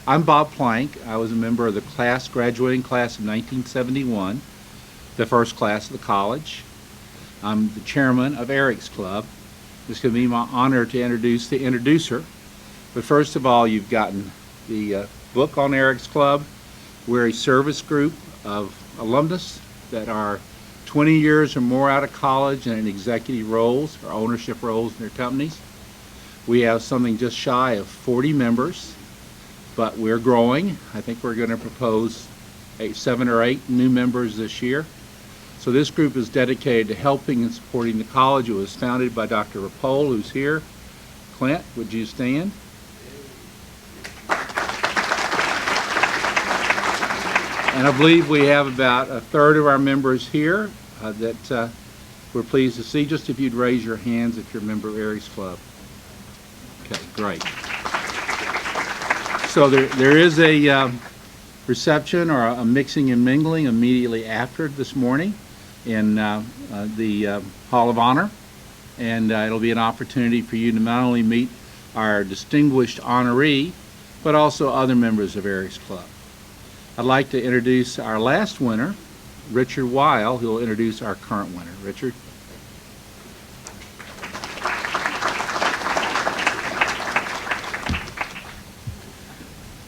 I'm Bob Plank. I was a member of the graduating class of 1971, the first class of the college. I'm the chairman of Eric's Club. It's going to be my honor to introduce the introducer. But first of all, you've gotten the book on Eric's Club. We're a service group of alumnus that are 20 years or more out of college and in executive roles or ownership roles in their companies. We have something just shy of 40 members, but we're growing. I think we're going to propose 7 or 8 new members this year. So this group is dedicated to helping and supporting the college. It was founded by Dr. Rapole, who's here. Clint, would you stand? And I believe we have about a third of our members here that we're pleased to see. Just if you'd raise your hands if you're a member of Eric's Club. Okay, great. So there is a reception or a mixing and mingling immediately after this morning in the Hall of Honor. And it'll be an opportunity for you to not only meet our distinguished honoree, but also other members of Eric's Club. I'd like to introduce our last winner, Richard Weil, who will introduce our current winner. Richard.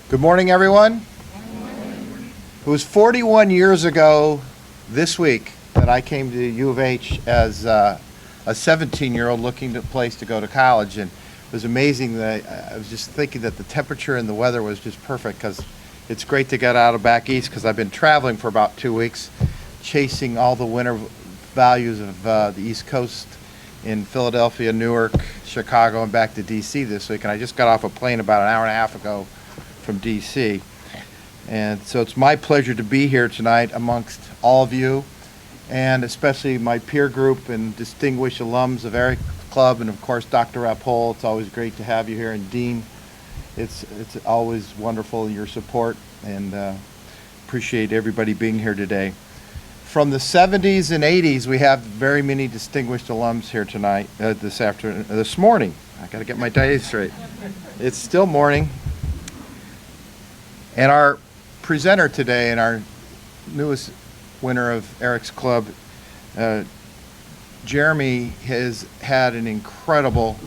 Good morning, everyone. It was 41 years ago this week that I came to U of H as a 17-year-old looking for a place to go to college, and it was amazing that I was just thinking that the temperature and the weather was just perfect, because it's great to get out of back east, because I've been traveling for about 2 weeks chasing all the winter values of the East Coast in Philadelphia, Newark, Chicago, and back to DC this week. And I just got off a plane about an hour and a half ago from DC. And so it's my pleasure to be here tonight amongst all of you, and especially my peer group and distinguished alums of Eric's Club, and of course Dr. Rapole. It's always great to have you here, and Dean, it's always wonderful, your support, and appreciate everybody being here today. From the 70s and 80s, we have very many distinguished alums here tonight, this morning. I got to get my days straight. It's still morning. And our presenter today, and our newest winner of Eric's Club, Jeremy, has had an incredible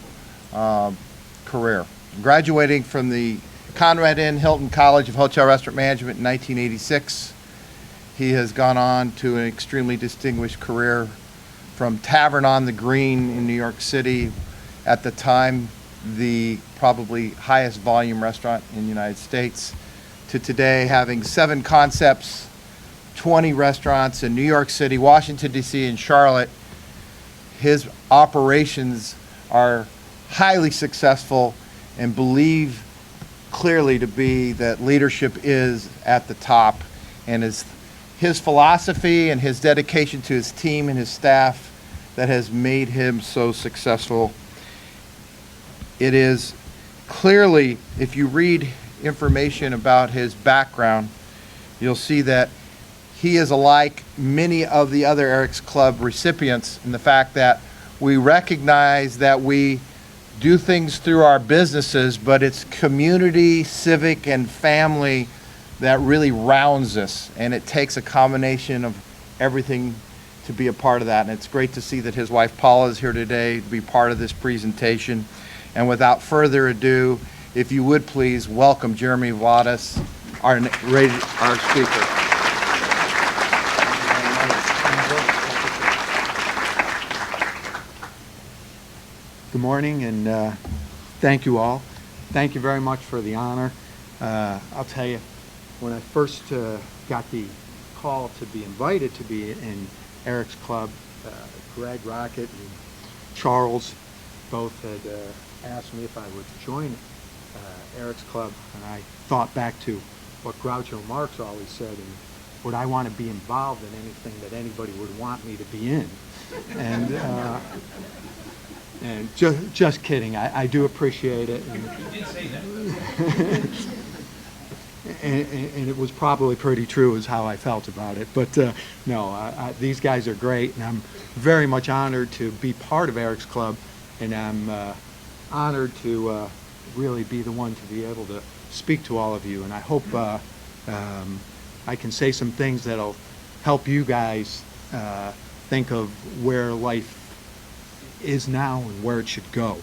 career. Graduating from the Conrad N. Hilton College of Hotel Restaurant Management in 1986, he has gone on to an extremely distinguished career from Tavern on the Green in New York City, at the time the probably highest volume restaurant in the United States, to today having 7 concepts, 20 restaurants in New York City, Washington, D.C., and Charlotte. His operations are highly successful, and believe clearly to be that leadership is at the top, and his philosophy and his dedication to his team and his staff that has made him so successful. It is clearly, if you read information about his background, you'll see that he is alike many of the other Eric's Club recipients in the fact that we recognize that we do things through our businesses, but it's community, civic, and family that really rounds us, and it takes a combination of everything to be a part of that. And it's great to see that his wife Paula is here today to be part of this presentation. And without further ado, if you would please welcome Jeremy Wladis, our speaker. Good morning, and thank you all. Thank you very much for the honor. I'll tell you, when I first got the call to be invited to be in Eric's Club, Greg Rocket and Charles both had asked me if I would join Eric's Club, and I thought back to what Groucho Marx always said, and would I want to be involved in anything that anybody would want me to be in? And just kidding. I do appreciate it. And, you did say that. and it was probably pretty true is how I felt about it. But no, these guys are great, and I'm very much honored to be part of Eric's Club, and I'm honored to really be the one to be able to speak to all of you, and I hope I can say some things that'll help you guys think of where life is now and where it should go.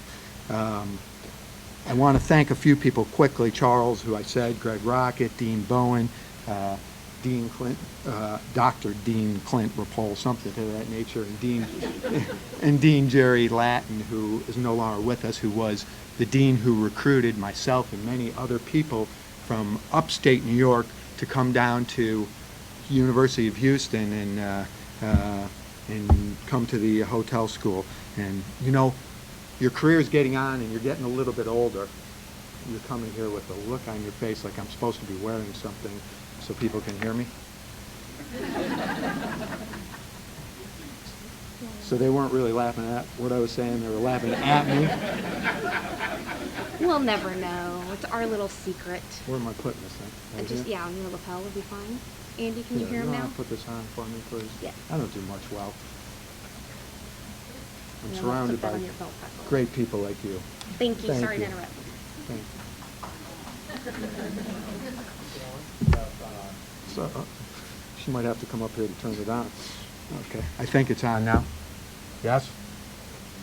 I want to thank a few people quickly. Charles, who I said, Greg Rocket, Dean Bowen, Dean Clint, Dr. Dean Clint Rapole, something to that nature, and Dean Jerry Latin, who is no longer with us, who was the dean who recruited myself and many other people from upstate New York to come down to University of Houston and come to the hotel school. And you know, your career is getting on and you're getting a little bit older. You're coming here with a look on your face like I'm supposed to be wearing something so people can hear me. So they weren't really laughing at what I was saying, they were laughing at me. We'll never know. It's our little secret. Where am I putting this thing? Right Just, here? yeah, on your lapel would be fine. Andy, can you hear him wanna now? Put this on for me, please? Yeah. I don't do much well. I'm Yeah, surrounded put that by on your belt buckle. great people like you. Thank you. Thank Sorry you. to interrupt. Thank you. So, she might have to come up here to turn it on. Okay, I think it's on now. Yes?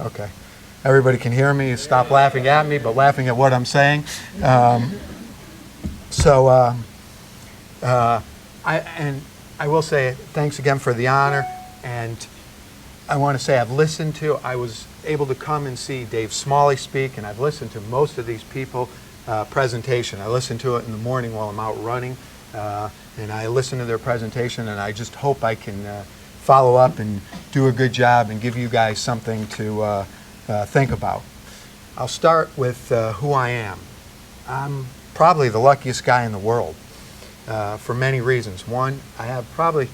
Okay. Everybody can hear me. Stop laughing at me, but laughing at what I'm saying. I will say thanks again for the honor, and I want to say I was able to come and see Dave Smalley speak, and I've listened to most of these people presentation. I listen to it in the morning while I'm out running, and I listen to their presentation, and I just hope I can follow up and do a good job and give you guys something to think about. I'll start with who I am. I'm probably the luckiest guy in the world for many reasons. One, I have probably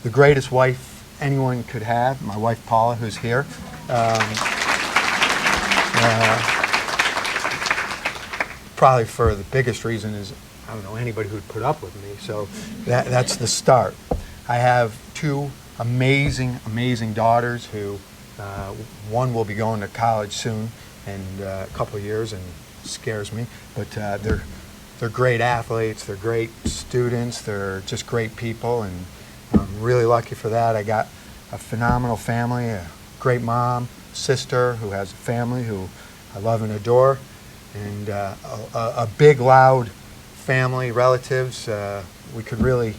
the greatest wife anyone could have, my wife Paula, who's here. Probably for the biggest reason is I don't know anybody who'd put up with me, so that's the start. I have two amazing, amazing daughters who, one will be going to college soon in a couple of years and scares me, but they're great athletes, they're great students, they're just great people, and I'm really lucky for that. I got a phenomenal family, a great mom, sister who has a family who I love and adore, and a big, loud family, relatives. We could really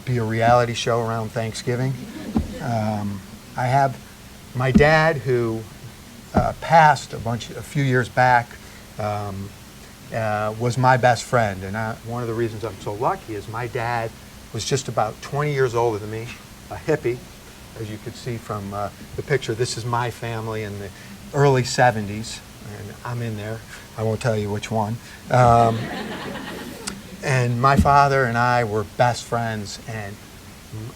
be a reality show around Thanksgiving. I have my dad who passed a few years back, was my best friend, and one of the reasons I'm so lucky is my dad was just about 20 years older than me, a hippie, as you could see from the picture. This is my family in the early 70s, and I'm in there. I won't tell you which one. And my father and I were best friends, and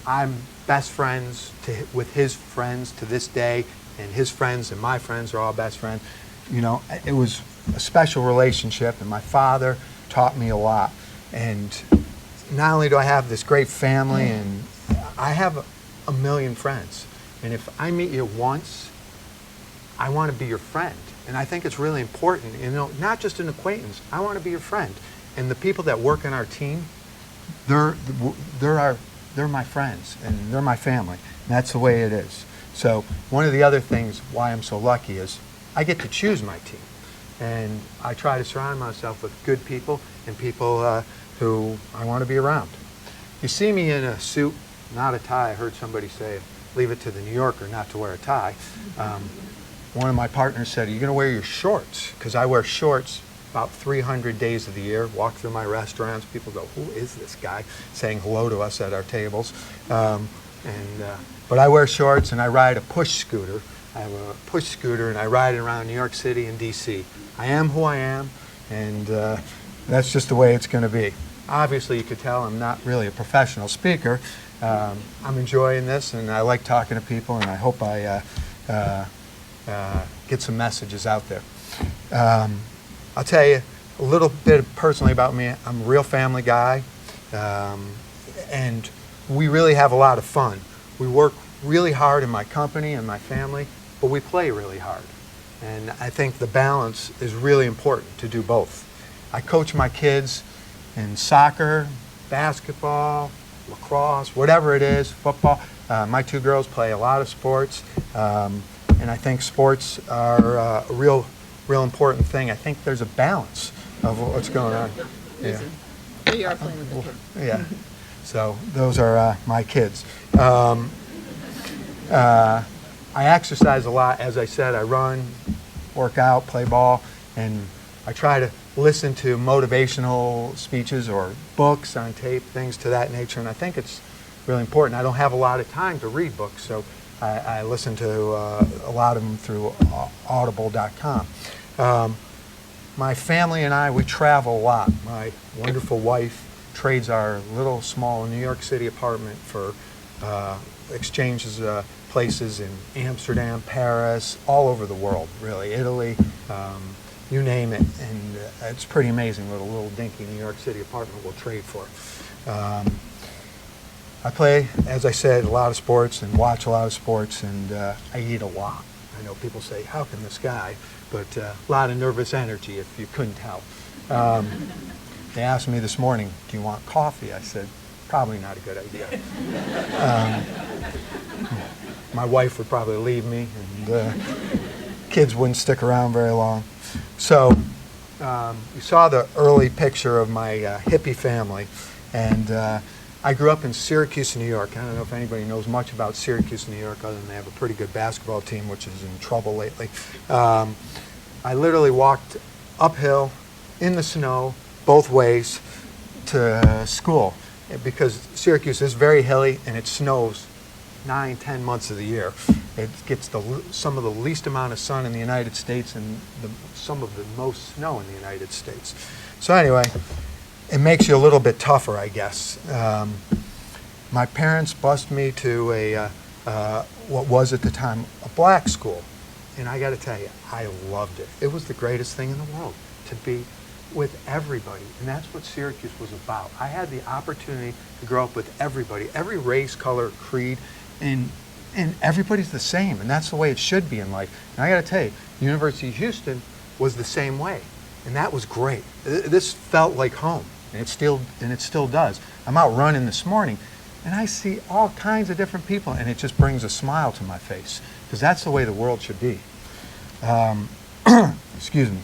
I'm best friends with his friends to this day, and his friends and my friends are all best friends. You know, it was a special relationship, and my father taught me a lot. And not only do I have this great family, and I have a million friends. And if I meet you once, I want to be your friend. And I think it's really important, you know, not just an acquaintance. I want to be your friend. And the people that work on our team, they're my friends, and they're my family. And that's the way it is. So one of the other things why I'm so lucky is I get to choose my team. And I try to surround myself with good people and people who I want to be around. You see me in a suit, not a tie. I heard somebody say, leave it to the New Yorker not to wear a tie. One of my partners said, are you going to wear your shorts? Because I wear shorts about 300 days of the year, walk through my restaurants. People go, who is this guy saying hello to us at our tables? But I wear shorts and I ride a push scooter. I have a push scooter and I ride it around New York City and DC. I am who I am, and that's just the way it's going to be. Obviously, you could tell I'm not really a professional speaker. I'm enjoying this, and I like talking to people, and I hope I get some messages out there. I'll tell you a little bit personally about me. I'm a real family guy, and we really have a lot of fun. We work really hard in my company and my family, but we play really hard. And I think the balance is really important to do both. I coach my kids in soccer, basketball, lacrosse, whatever it is, football. My two girls play a lot of sports, and I think sports are a real important thing. I think there's a balance of what's going on. Yeah. So you are playing with the kids. Yeah. So those are my kids. I exercise a lot. As I said, I run, work out, play ball, and I try to listen to motivational speeches or books on tape, things to that nature, and I think it's really important. I don't have a lot of time to read books, so I listen to a lot of them through audible.com. My family and I, we travel a lot. My wonderful wife trades our little small New York City apartment for exchanges places in Amsterdam, Paris, all over the world, really, Italy, you name it, and it's pretty amazing what a little dinky New York City apartment will trade for. I play, as I said, a lot of sports and watch a lot of sports, and I eat a lot. I know people say, how can this guy? But a lot of nervous energy, if you couldn't tell. They asked me this morning, do you want coffee? I said, probably not a good idea. My wife would probably leave me, and kids wouldn't stick around very long. So you saw the early picture of my hippie family, and I grew up in Syracuse, New York. I don't know if anybody knows much about Syracuse, New York, other than they have a pretty good basketball team, which is in trouble lately. I literally walked uphill in the snow both ways to school because Syracuse is very hilly and it snows 9-10 months of the year. It gets some of the least amount of sun in the United States and some of the most snow in the United States. So anyway, it makes you a little bit tougher, I guess. My parents bused me to a what was at the time a black school, and I got to tell you, I loved it. It was the greatest thing in the world to be with everybody, and that's what Syracuse was about. I had the opportunity to grow up with everybody, every race, color, creed, and everybody's the same, and that's the way it should be in life. And I got to tell you, the University of Houston was the same way, and that was great. This felt like home, and it still does. I'm out running this morning, and I see all kinds of different people, and it just brings a smile to my face, because that's the way the world should be. Excuse me.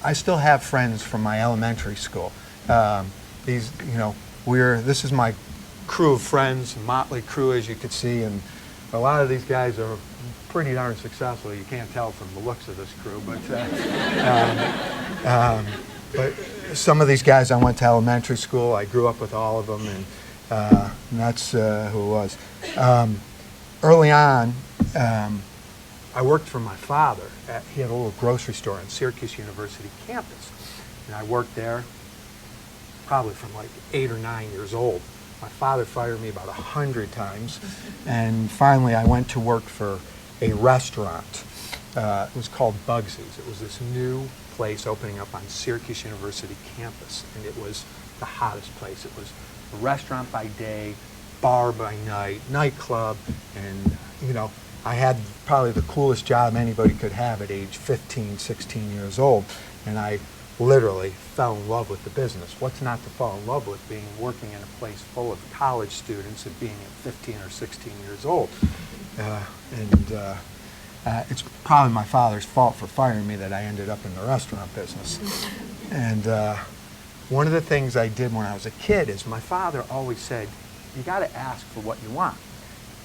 I still have friends from my elementary school. This is my crew of friends, motley crew, as you could see, and a lot of these guys are pretty darn successful. You can't tell from the looks of this crew, but some of these guys I went to elementary school. I grew up with all of them, and that's who it was. Early on, I worked for my father. He had a little grocery store on Syracuse University campus, and I worked there probably from like 8 or 9 years old. My father fired me about 100 times, and finally I went to work for a restaurant. It was called Bugsy's. It was this new place opening up on Syracuse University campus, and it was the hottest place. It was a restaurant by day, bar by night, nightclub, and I had probably the coolest job anybody could have at age 15, 16 years old, and I literally fell in love with the business. What's not to fall in love with working in a place full of college students and being at 15 or 16 years old? It's probably my father's fault for firing me that I ended up in the restaurant business. And one of the things I did when I was a kid is my father always said, you got to ask for what you want.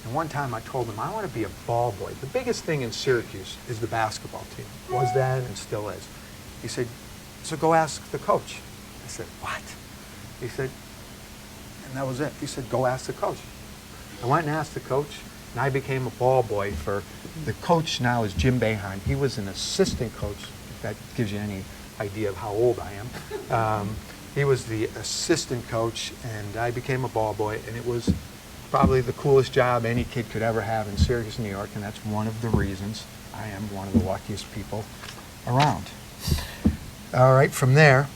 And one time I told him, I want to be a ball boy. The biggest thing in Syracuse is the basketball team. Was then and still is. He said, so go ask the coach. I said, what? He said, and that was it. He said, go ask the coach. I went and asked the coach, and I became a ball boy for, the coach now is Jim Boeheim. He was an assistant coach, if that gives you any idea of how old I am. He was the assistant coach, and I became a ball boy, and it was probably the coolest job any kid could ever have in Syracuse, New York, and that's one of the reasons I am one of the luckiest people around. All right, from there,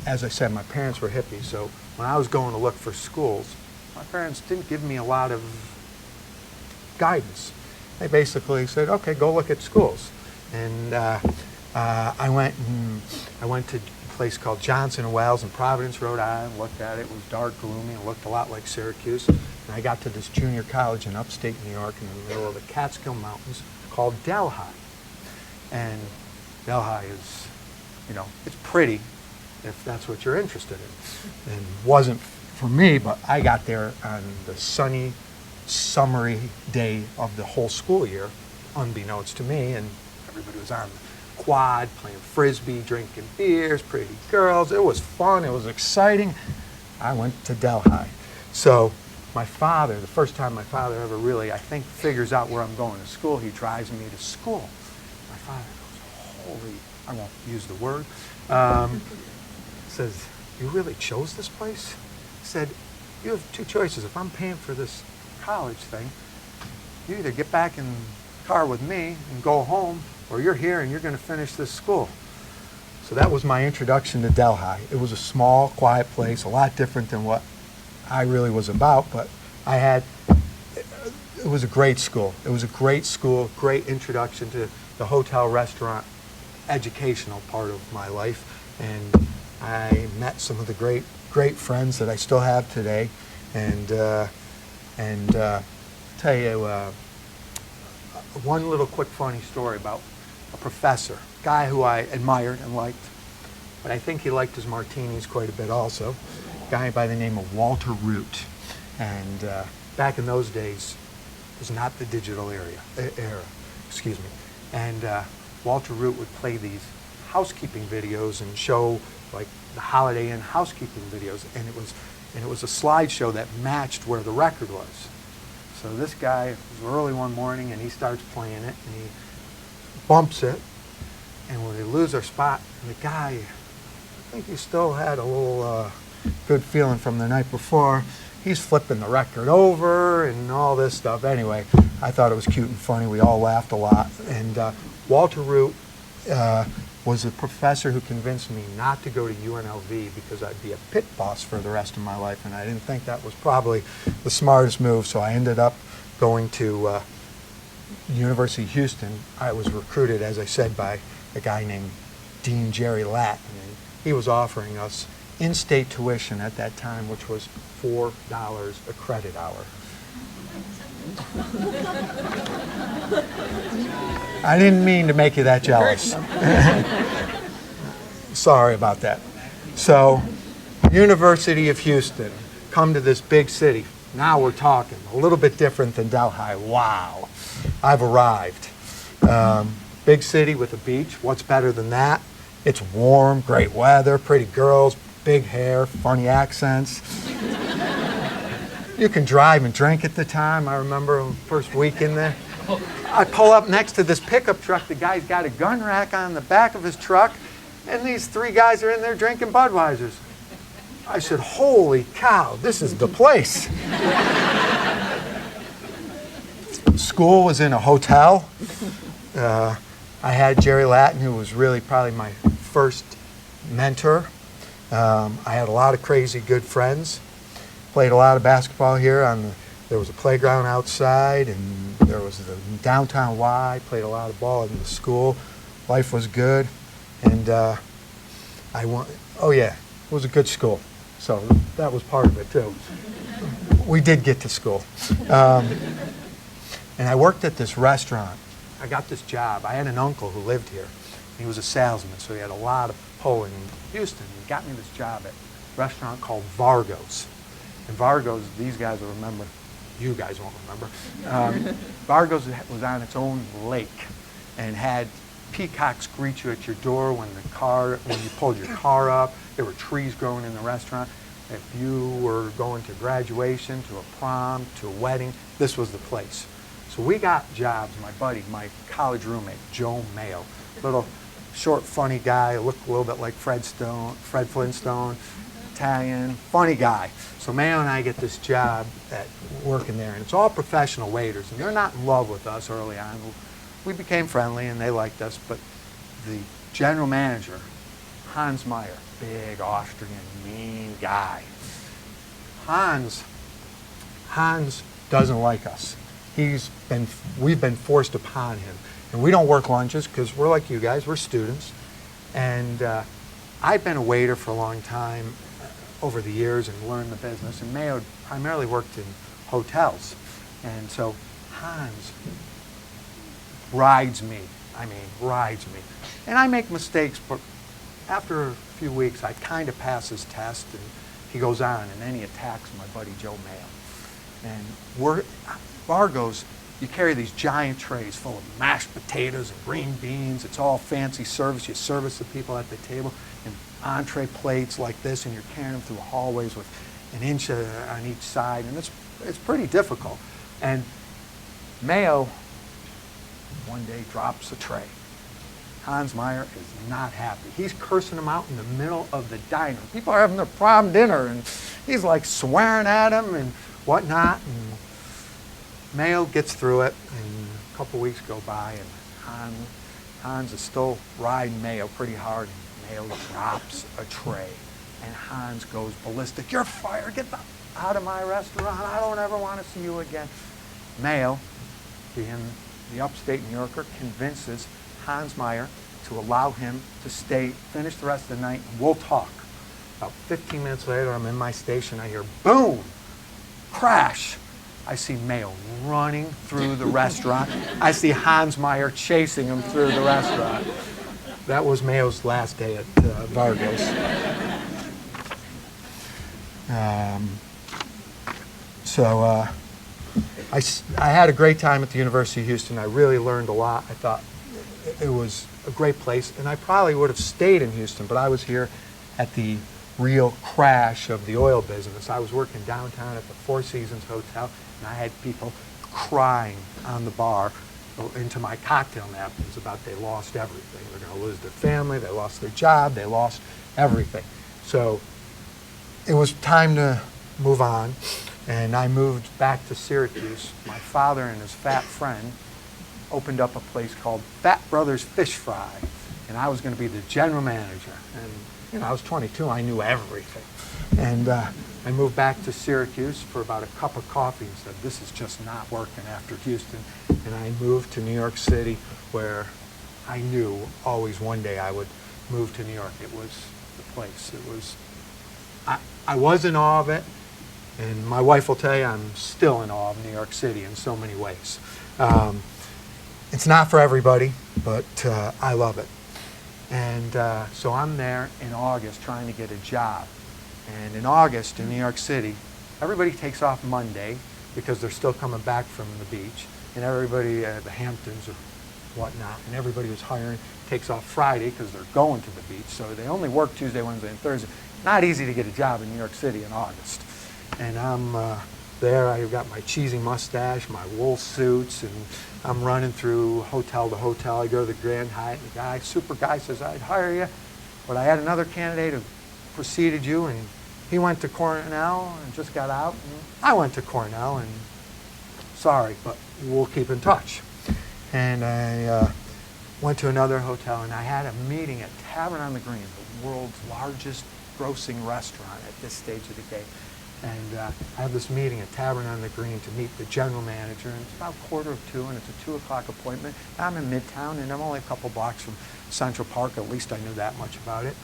as I said, my parents were hippies, so when I was going to look for schools, my parents didn't give me a lot of guidance. They basically said, okay, go look at schools. And I went to a place called Johnson and Wells in Providence, Rhode Island. Looked at it. It was dark, gloomy, and looked a lot like Syracuse. And I got to this junior college in upstate New York in the middle of the Catskill Mountains called Delhi. And Delhi is, you know, it's pretty if that's what you're interested in. And wasn't for me, but I got there on the sunny, summery day of the whole school year, unbeknownst to me, and everybody was on the quad, playing frisbee, drinking beers, pretty girls. It was fun, it was exciting. I went to Delhi. So my father, the first time my father ever really, I think, figures out where I'm going to school, he drives me to school. My father goes, holy, I won't use the word, says, you really chose this place? He said, you have two choices. If I'm paying for this college thing, you either get back in the car with me and go home, or you're here and you're going to finish this school. So that was my introduction to Delhi. It was a small, quiet place, a lot different than what I really was about, but it was a great school. It was a great school, great introduction to the hotel, restaurant, educational part of my life, and I met some of the great friends that I still have today, and tell you one little quick funny story about a professor, guy who I admired and liked, but I think he liked his martinis quite a bit also, a guy by the name of Walter Root. And back in those days, it was not the digital era, excuse me. And Walter Root would play these housekeeping videos and show like the Holiday Inn housekeeping videos, and it was a slideshow that matched where the record was. So this guy, it was early one morning, and he starts playing it, and he bumps it, and when they lose their spot, and the guy, I think he still had a little good feeling from the night before, he's flipping the record over and all this stuff. Anyway, I thought it was cute and funny. We all laughed a lot. And Walter Root was a professor who convinced me not to go to UNLV because I'd be a pit boss for the rest of my life, and I didn't think that was probably the smartest move, so I ended up going to University of Houston. I was recruited, as I said, by a guy named Dean Jerry Latin, and he was offering us in-state tuition at that time, which was $4 a credit hour. I didn't mean to make you that jealous. Sorry about that. So, University of Houston, come to this big city. Now we're talking, a little bit different than Delhi. Wow, I've arrived. Big city with a beach, what's better than that? It's warm, great weather, pretty girls, big hair, funny accents. You can drive and drink at the time. I remember the first week in there. I pull up next to this pickup truck. The guy's got a gun rack on the back of his truck, and these three guys are in there drinking Budweisers. I said, holy cow, this is the place. School was in a hotel. I had Jerry Latin, who was really probably my first mentor. I had a lot of crazy good friends. Played a lot of basketball here. There was a playground outside, and there was the downtown Y. Played a lot of ball in the school. Life was good, and oh yeah, it was a good school. So that was part of it too. We did get to school, and I worked at this restaurant. I got this job. I had an uncle who lived here. He was a salesman, so he had a lot of pull in Houston. He got me this job at a restaurant called Vargo's. And Vargo's, these guys will remember, you guys won't remember. Vargo's was on its own lake and had peacocks greet you at your door when you pulled your car up. There were trees growing in the restaurant. If you were going to graduation, to a prom, to a wedding, this was the place. So we got jobs. My buddy, my college roommate, Joe Mayo, little short, funny guy, looked a little bit like Fred Flintstone, Italian, funny guy. So Mayo and I get this job at working there, and it's all professional waiters, and they're not in love with us early on. We became friendly, and they liked us, but the general manager, Hans Meyer, big Austrian, mean guy. Hans doesn't like us. we've been forced upon him. And we don't work lunches because we're like you guys, we're students. And I've been a waiter for a long time over the years and learned the business. And Mayo primarily worked in hotels. And so Hans rides me. And I make mistakes, but after a few weeks, I kind of pass his test, and he goes on, and then he attacks my buddy Joe Mayo. And Vargo's, you carry these giant trays full of mashed potatoes and green beans. It's all fancy service. You service the people at the table, and entree plates like this, and you're carrying them through hallways with an inch on each side, and it's pretty difficult. And Mayo one day drops a tray. Hans Meyer is not happy. He's cursing him out in the middle of the diner. People are having their prom dinner, and he's like swearing at him and whatnot. And Mayo gets through it, and a couple weeks go by, and Hans is still riding Mayo pretty hard, and Mayo drops a tray, and Hans goes ballistic. "You're fired. Get out of my restaurant. I don't ever want to see you again." Mayo, being the upstate New Yorker, convinces Hans Meyer to allow him to stay, finish the rest of the night, and we'll talk. About 15 minutes later, I'm in my station. I hear boom, crash. I see Mayo running through the restaurant. I see Hans Meyer chasing him through the restaurant. That was Mayo's last day at Vargo's. I had a great time at the University of Houston. I really learned a lot. I thought it was a great place, and I probably would have stayed in Houston, but I was here at the real crash of the oil business. I was working downtown at the Four Seasons Hotel, and I had people crying on the bar into my cocktail napkins about they lost everything. They're going to lose their family, they lost their job, they lost everything. So it was time to move on, and I moved back to Syracuse. My father and his fat friend opened up a place called Fat Brothers Fish Fry, and I was going to be the general manager. And I was 22, I knew everything. And I moved back to Syracuse for about a cup of coffee and said, this is just not working after Houston. And I moved to New York City, where I knew always one day I would move to New York. It was the place. I was in awe of it, and my wife will tell you I'm still in awe of New York City in so many ways. It's not for everybody, but I love it. And so I'm there in August trying to get a job. And in August in New York City, everybody takes off Monday because they're still coming back from the beach. And everybody at the Hamptons or whatnot, and everybody who's hiring takes off Friday because they're going to the beach. So they only work Tuesday, Wednesday, and Thursday. Not easy to get a job in New York City in August. And I'm there. I've got my cheesy mustache, my wool suits, and I'm running through hotel to hotel. I go to the Grand Hyatt, and the super guy says, I'd hire you, but I had another candidate who preceded you, and he went to Cornell and just got out, and I went to Cornell, and sorry, but we'll keep in touch. And I went to another hotel, and I had a meeting at Tavern on the Green, the world's largest grossing restaurant at this stage of the game. And I have this meeting at Tavern on the Green to meet the general manager, and it's about 1:45, and it's a 2 o'clock appointment. I'm in Midtown, and I'm only a couple blocks from Central Park. At least I knew that much about it.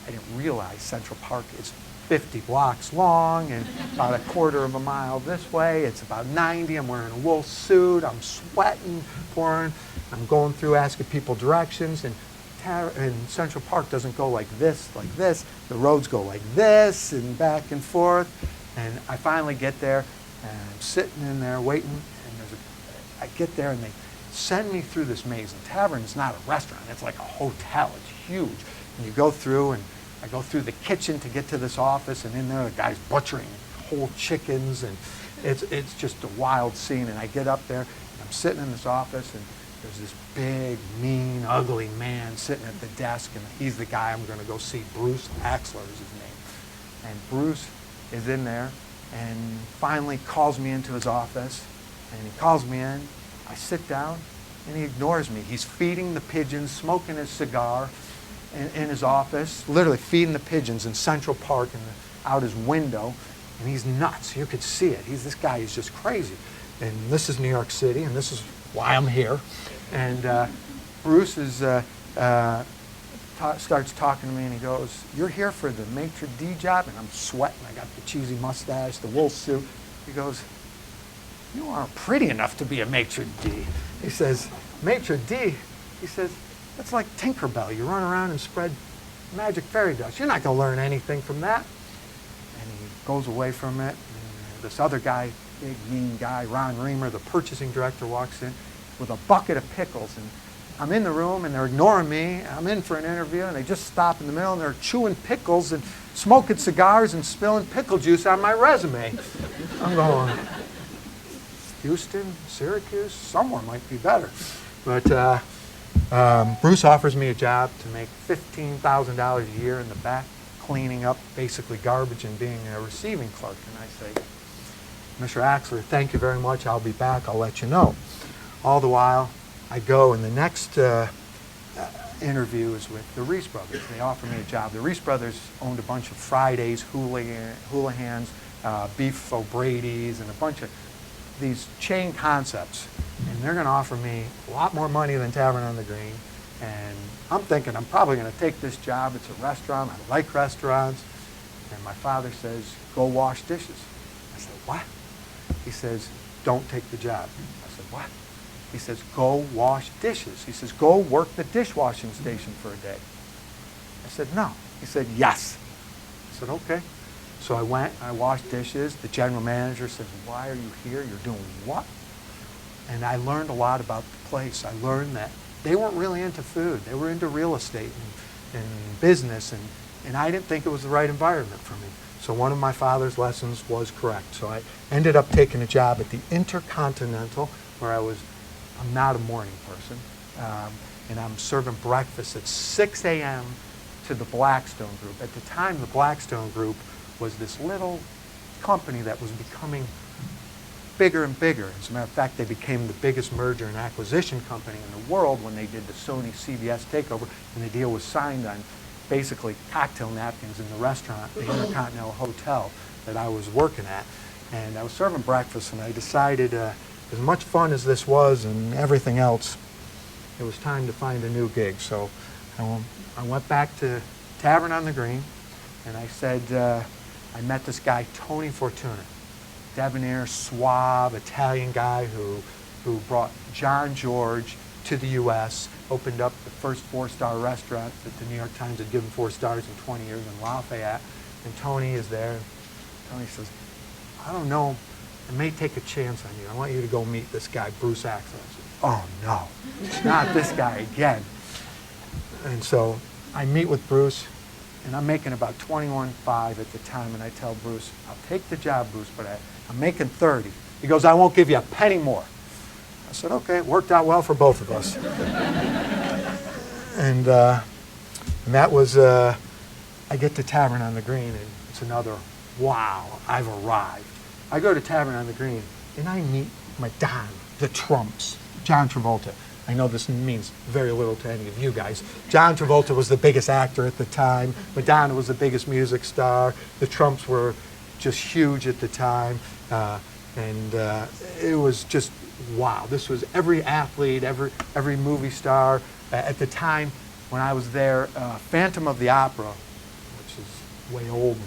I didn't realize Central Park is 50 blocks long and about a quarter of a mile this way. It's about 90. I'm wearing a wool suit. I'm sweating, pouring. I'm going through asking people directions, and Central Park doesn't go like this, like this. The roads go like this and back and forth. And I finally get there, and I'm sitting in there waiting, and I get there, and they send me through this maze. And Tavern is not a restaurant. It's like a hotel. It's huge. And you go through, and I go through the kitchen to get to this office, and in there the guy's butchering whole chickens, and it's just a wild scene. And I get up there, and I'm sitting in this office, and there's this big, mean, ugly man sitting at the desk, and he's the guy I'm going to go see. Bruce Axler is his name. And Bruce is in there and finally calls me into his office, and he calls me in. I sit down, and he ignores me. He's feeding the pigeons, smoking his cigar in his office, literally feeding the pigeons in Central Park and out his window, and he's nuts. You could see it. This guy is just crazy. and this is New York City, and this is why I'm here. And Bruce starts talking to me, and he goes, "You're here for the maitre d' job?" And I'm sweating. I got the cheesy mustache, the wool suit. He goes, "You aren't pretty enough to be a maitre d'." He says, "Maitre d'?" He says, "That's like Tinkerbell. You run around and spread magic fairy dust. You're not going to learn anything from that." And he goes away from it. And this other guy, big mean guy, Ron Reamer, the purchasing director, walks in with a bucket of pickles. And I'm in the room, and they're ignoring me. I'm in for an interview, and they just stop in the middle, and they're chewing pickles and smoking cigars and spilling pickle juice on my resume. I'm going, Houston, Syracuse, somewhere might be better. But Bruce offers me a job to make $15,000 a year in the back, cleaning up basically garbage and being a receiving clerk. And I say, "Mr. Axler, thank you very much. I'll be back. I'll let you know." All the while, I go, and the next interview is with the Reese brothers. They offer me a job. The Reese brothers owned a bunch of Fridays, Houlihan's, Beef O'Brady's, and a bunch of these chain concepts. And they're going to offer me a lot more money than Tavern on the Green. And I'm thinking I'm probably going to take this job. It's a restaurant. I like restaurants. And my father says, "Go wash dishes." I said, "What?" He says, "Don't take the job." I said, "What?" He says, "Go wash dishes." He says, "Go work the dishwashing station for a day." I said, "No." He said, "Yes." I said, "Okay." So I went, I washed dishes. The general manager says, "Why are you here? You're doing what?" And I learned a lot about the place. I learned that they weren't really into food. They were into real estate and business, and I didn't think it was the right environment for me. So one of my father's lessons was correct. So I ended up taking a job at the Intercontinental, where I'm not a morning person, and I'm serving breakfast at 6 a.m. to the Blackstone Group. At the time, the Blackstone Group was this little company that was becoming bigger and bigger. As a matter of fact, they became the biggest merger and acquisition company in the world when they did the Sony-CBS takeover, and the deal was signed on basically cocktail napkins in the restaurant, the Intercontinental Hotel that I was working at. And I was serving breakfast, and I decided, as much fun as this was and everything else, it was time to find a new gig. So I went back to Tavern on the Green, and I said, I met this guy, Tony Fortuna, debonair, suave, Italian guy who brought John George to the U.S., opened up the first 4-star restaurant that the New York Times had given 4 stars in 20 years in Lafayette. And Tony is there. Tony says, "I don't know, I may take a chance on you. I want you to go meet this guy, Bruce Axler." I said, "Oh no, not this guy again." And so I meet with Bruce, and I'm making about $21,500 at the time, and I tell Bruce, "I'll take the job, Bruce, but I'm making $30." He goes, "I won't give you a penny more." I said, "Okay." It worked out well for both of us. And that was, I get to Tavern on the Green, and it's another, wow, I've arrived. I go to Tavern on the Green, and I meet Madonna, the Trumps, John Travolta. I know this means very little to any of you guys. John Travolta was the biggest actor at the time. Madonna was the biggest music star. The Trumps were just huge at the time. And it was just, wow. This was every athlete, every movie star. At the time when I was there, Phantom of the Opera, which is way old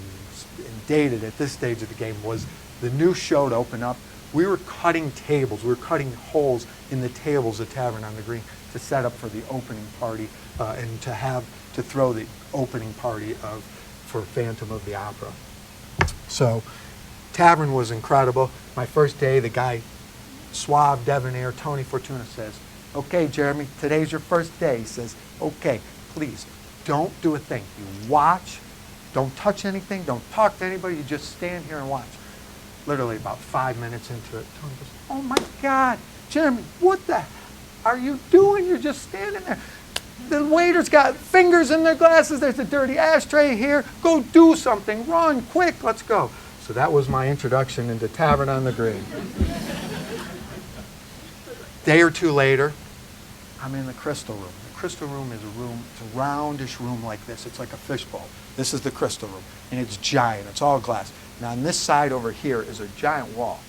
and dated at this stage of the game, was the new show to open up. We were cutting tables. We were cutting holes in the tables at Tavern on the Green to set up for the opening party and to throw the opening party for Phantom of the Opera. So Tavern was incredible. My first day, the guy, suave, debonair, Tony Fortuna, says, "Okay, Jeremy, today's your first day." He says, "Okay, please, don't do a thing. You watch, don't touch anything, don't talk to anybody, you just stand here and watch." Literally about 5 minutes into it, Tony goes, "Oh my God, Jeremy, what the are you doing? You're just standing there. The waiter's got fingers in their glasses. There's a dirty ashtray here. Go do something. Run, quick, let's go." So that was my introduction into Tavern on the Green. Day or two later, I'm in the Crystal Room. The Crystal Room is it's a roundish room like this. It's like a fishbowl. This is the Crystal Room, and it's giant. It's all glass. Now on this side over here is a giant wall,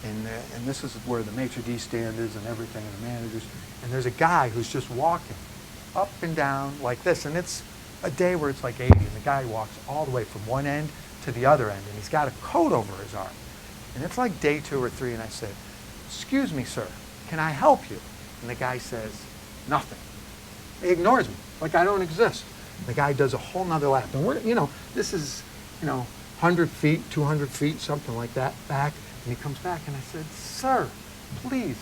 and this is where the maitre d' stand is and everything, and the managers, and there's a guy who's just walking up and down like this, and it's a day where it's like 80, and the guy walks all the way from one end to the other end, and he's got a coat over his arm. And it's like day 2 or 3, and I said, "Excuse me, sir, can I help you?" And the guy says, "Nothing." He ignores me, like I don't exist. The guy does a whole nother lap. And we're, this is, 100 feet, 200 feet, something like that, back. And he comes back, and I said, "Sir, please,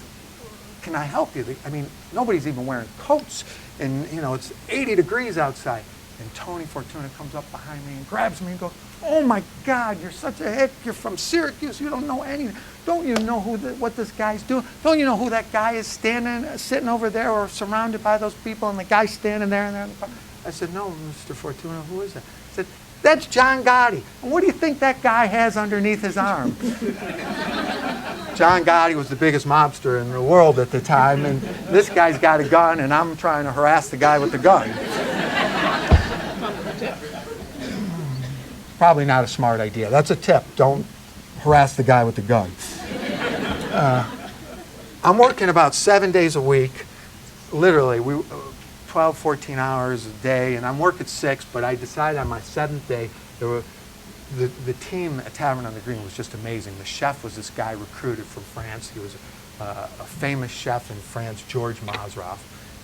can I help you?" I mean, nobody's even wearing coats, and, it's 80 degrees outside. And Tony Fortuna comes up behind me and grabs me and goes, "Oh my God, you're such a hick. You're from Syracuse. You don't know anything. Don't you know what this guy's doing? Don't you know who that guy is sitting over there or surrounded by those people and the guy standing there and there?" I said, "No, Mr. Fortuna, who is that?" He said, "That's John Gotti. And what do you think that guy has underneath his arm?" John Gotti was the biggest mobster in the world at the time, and this guy's got a gun, and I'm trying to harass the guy with the gun. Probably not a smart idea. That's a tip. Don't harass the guy with the gun. I'm working about 7 days a week, literally 12, 14 hours a day, and I'm working 6, but I decided on my 7th day, the team at Tavern on the Green was just amazing. The chef was this guy recruited from France. He was a famous chef in France, George Mazrov,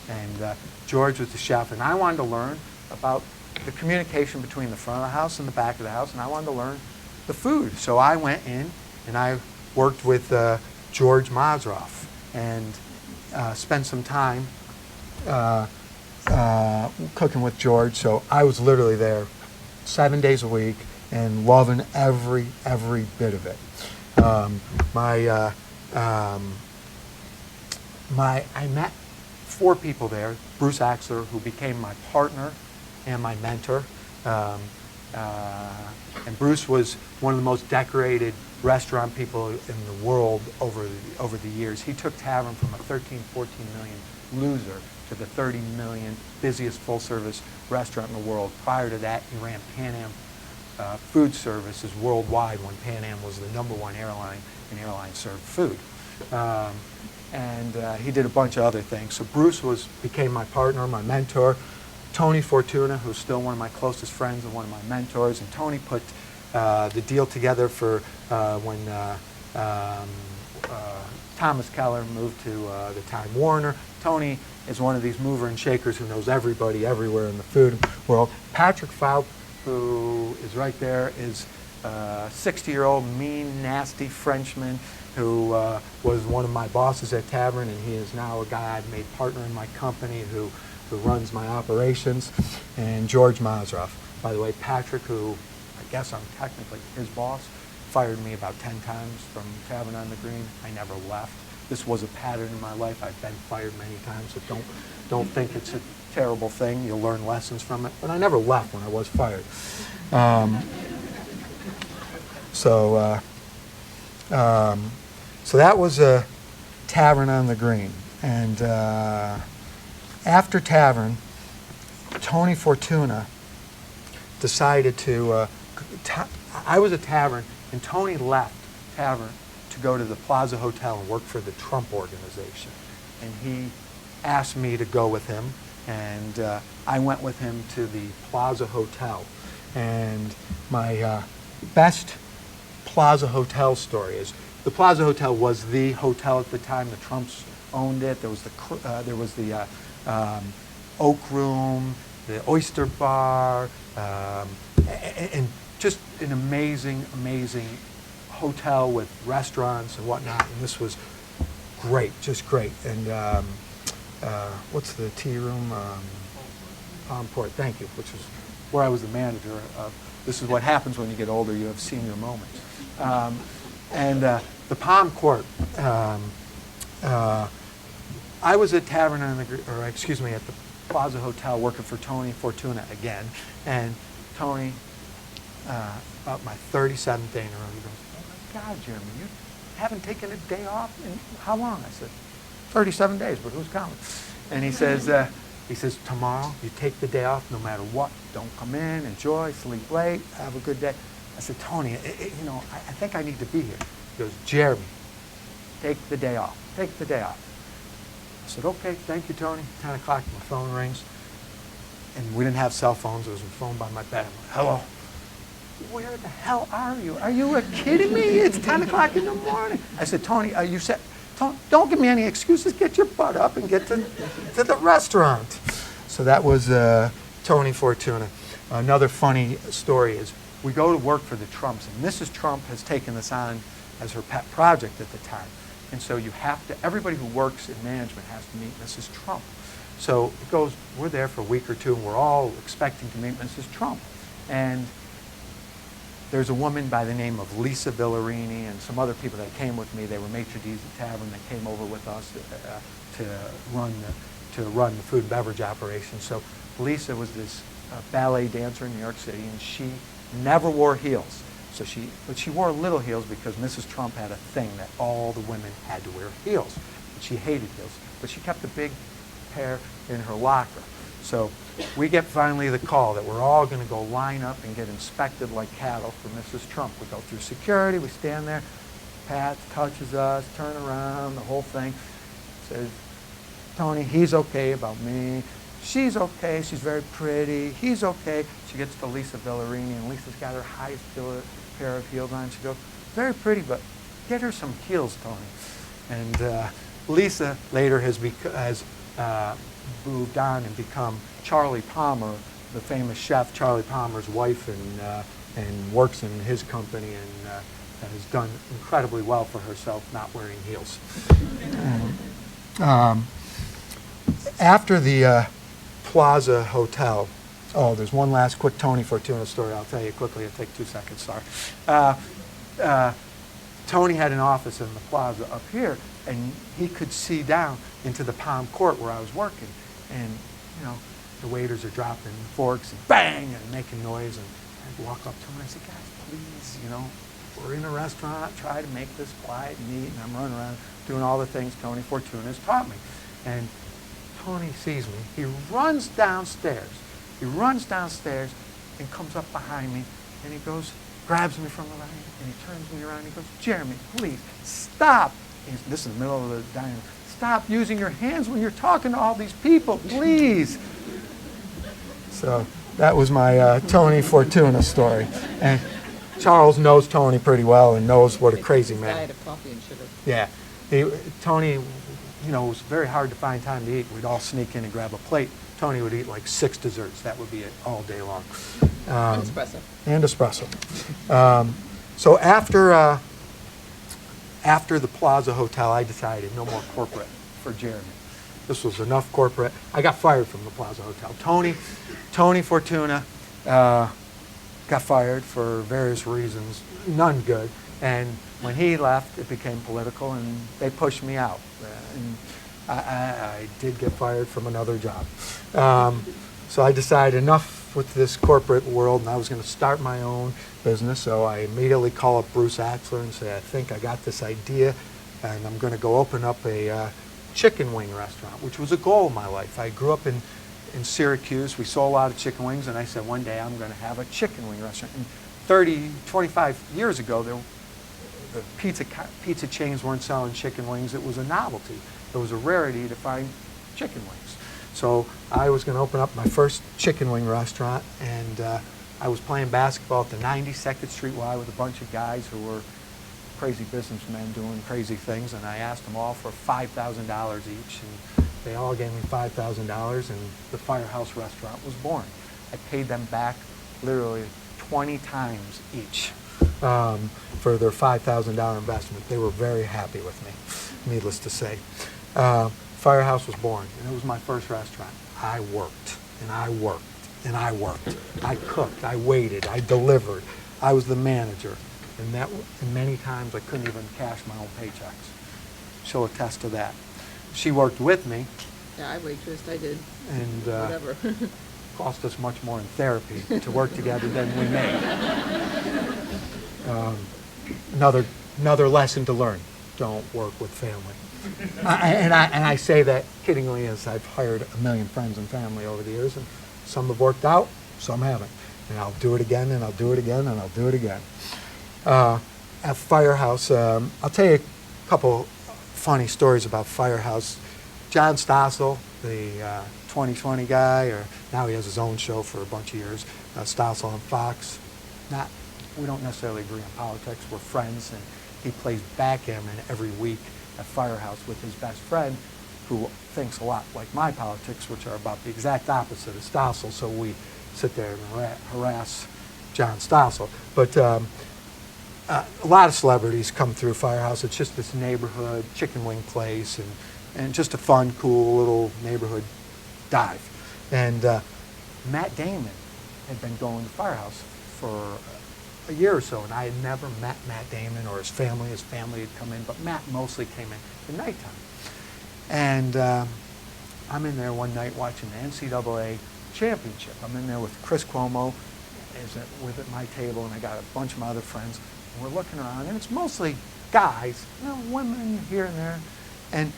and George was the chef, and I wanted to learn about the communication between the front of the house and the back of the house, and I wanted to learn the food. So I went in and I worked with George Mazrov and spent some time cooking with George. So I was literally there 7 days a week and loving every bit of it. I met 4 people there. Bruce Axler, who became my partner and my mentor. And Bruce was one of the most decorated restaurant people in the world over the years. He took Tavern from a 13, 14 million loser to the 30 million busiest full-service restaurant in the world. Prior to that, he ran Pan Am food services worldwide when Pan Am was the #1 airline, and airlines served food. And he did a bunch of other things. So Bruce became my partner, my mentor. Tony Fortuna, who's still one of my closest friends and one of my mentors, and Tony put the deal together for when Thomas Keller moved to the Time Warner. Tony is one of these mover and shakers who knows everybody everywhere in the food world. Patrick Faub, who is right there, is a 60-year-old mean, nasty Frenchman who was one of my bosses at Tavern, and he is now a guy I've made partner in my company who runs my operations, and George Mazrov. By the way, Patrick, who I guess I'm technically his boss, fired me about 10 times from Tavern on the Green. I never left. This was a pattern in my life. I've been fired many times, so don't think it's a terrible thing. You'll learn lessons from it. But I never left when I was fired. So that was a Tavern on the Green. And after Tavern, Tony Fortuna decided to, I was at Tavern, and Tony left Tavern to go to the Plaza Hotel and work for the Trump Organization. And he asked me to go with him, and I went with him to the Plaza Hotel. And my best Plaza Hotel story is, the Plaza Hotel was the hotel at the time. The Trumps owned it. There was the Oak Room, the Oyster Bar, and just an amazing hotel with restaurants and whatnot. And this was great, just great. And what's the tea room? Palm Court, thank you, which is where I was the manager of. This is what happens when you get older. You have senior moments. And the Palm Court. I was at Tavern on the, or excuse me, at the Plaza Hotel working for Tony Fortuna again, and Tony, about my 37th day in a row, he goes, "Oh my God, Jeremy, you haven't taken a day off in how long?" I said, 37 days, but who's counting? And he says, "Tomorrow you take the day off no matter what. Don't come in, enjoy, sleep late, have a good day." I said, "Tony, I think I need to be here." He goes, "Jeremy, take the day off. Take the day off. I said, okay, thank you, Tony. 10 o'clock, my phone rings. And we didn't have cell phones. There was a phone by my bed. I'm like, hello. Where the hell are you? Are you kidding me? It's 10 o'clock in the morning. I said, Tony, you said, don't give me any excuses. Get your butt up and get to the restaurant. So that was Tony Fortuna. Another funny story is we go to work for the Trumps, and Mrs. Trump has taken this on as her pet project at the time. And so you have to, everybody who works in management has to meet Mrs. Trump. So it goes, we're there for a week or two, and we're all expecting to meet Mrs. Trump. And there's a woman by the name of Lisa Villarini and some other people that came with me. They were maitre d's at Tavern that came over with us to run the food and beverage operation. So Lisa was this ballet dancer in New York City, and she never wore heels. But she wore little heels because Mrs. Trump had a thing that all the women had to wear heels. And she hated heels, but she kept a big pair in her locker. So we get finally the call that we're all going to go line up and get inspected like cattle for Mrs. Trump. We go through security, we stand there, Pat touches us, turn around, the whole thing. Says, Tony, he's okay about me. She's okay, she's very pretty. He's okay. She gets to Lisa Villarini, and Lisa's got her highest pair of heels on. She goes, very pretty, but get her some heels, Tony. And Lisa later has moved on and become Charlie Palmer, the famous chef, Charlie Palmer's wife, and works in his company and has done incredibly well for herself, not wearing heels. After the Plaza Hotel, oh, there's one last quick Tony Fortuna story. I'll tell you quickly. It'll take 2 seconds, sorry. Tony had an office in the plaza up here, and he could see down into the Palm Court where I was working. And, you know, the waiters are dropping forks and bang and making noise. And I'd walk up to him and I said, guys, please, you know, we're in a restaurant. Try to make this quiet and neat. And I'm running around doing all the things Tony Fortuna has taught me. And Tony sees me. He runs downstairs. He runs downstairs and comes up behind me. And he goes, grabs me from behind, and he turns me around and he goes, Jeremy, please, stop. This is in the middle of the dining room. Stop using your hands when you're talking to all these people, please. So that was my Tony Fortuna story. And Charles knows Tony pretty well and knows what a crazy man. Diet of coffee and sugar. Yeah. Tony, you know, it was very hard to find time to eat. We'd all sneak in and grab a plate. Tony would eat like 6 desserts. That would be it all day long. And espresso. And espresso. So after the Plaza Hotel, I decided no more corporate for Jeremy. This was enough corporate. I got fired from the Plaza Hotel. Tony Fortuna got fired for various reasons, none good. And when he left, it became political, and they pushed me out. And I did get fired from another job. So I decided enough with this corporate world, and I was going to start my own business. So I immediately called up Bruce Axler and said, I think I got this idea, and I'm going to go open up a chicken wing restaurant, which was a goal of my life. I grew up in Syracuse. We sold a lot of chicken wings, and I said, one day I'm going to have a chicken wing restaurant. And 25 years ago, the pizza chains weren't selling chicken wings. It was a novelty. It was a rarity to find chicken wings. So I was going to open up my first chicken wing restaurant, and I was playing basketball at the 92nd Street Y with a bunch of guys who were crazy businessmen doing crazy things, and I asked them all for $5,000 each, and they all gave me $5,000, and the Firehouse restaurant was born. I paid them back literally 20 times each for their $5,000 investment. They were very happy with me, needless to say. Firehouse was born, and it was my first restaurant. I worked, and I worked, and I worked. I cooked, I waited, I delivered. I was the manager, and many times I couldn't even cash my own paychecks. She'll attest to that. She worked with me. Yeah, I waitressed, I did. And whatever. cost us much more in therapy to work together than we made. Another lesson to learn: don't work with family. And I say that kiddingly, as I've hired a million friends and family over the years, and some have worked out, some haven't. And I'll do it again, and I'll do it again, and I'll do it again. At Firehouse, I'll tell you a couple funny stories about Firehouse. John Stossel, the 2020 guy, or now he has his own show for a bunch of years, Stossel on Fox. We don't necessarily agree on politics. We're friends, and he plays backgammon every week at Firehouse with his best friend, who thinks a lot like my politics, which are about the exact opposite of Stossel. So we sit there and harass John Stossel. But a lot of celebrities come through Firehouse. It's just this neighborhood chicken wing place, and just a fun, cool little neighborhood dive. And Matt Damon had been going to Firehouse for a year or so, and I had never met Matt Damon or his family. His family had come in, but Matt mostly came in at nighttime. And I'm in there one night watching the NCAA championship. I'm in there with Chris Cuomo at my table, and I got a bunch of my other friends. And we're looking around, and it's mostly guys, women here and there. And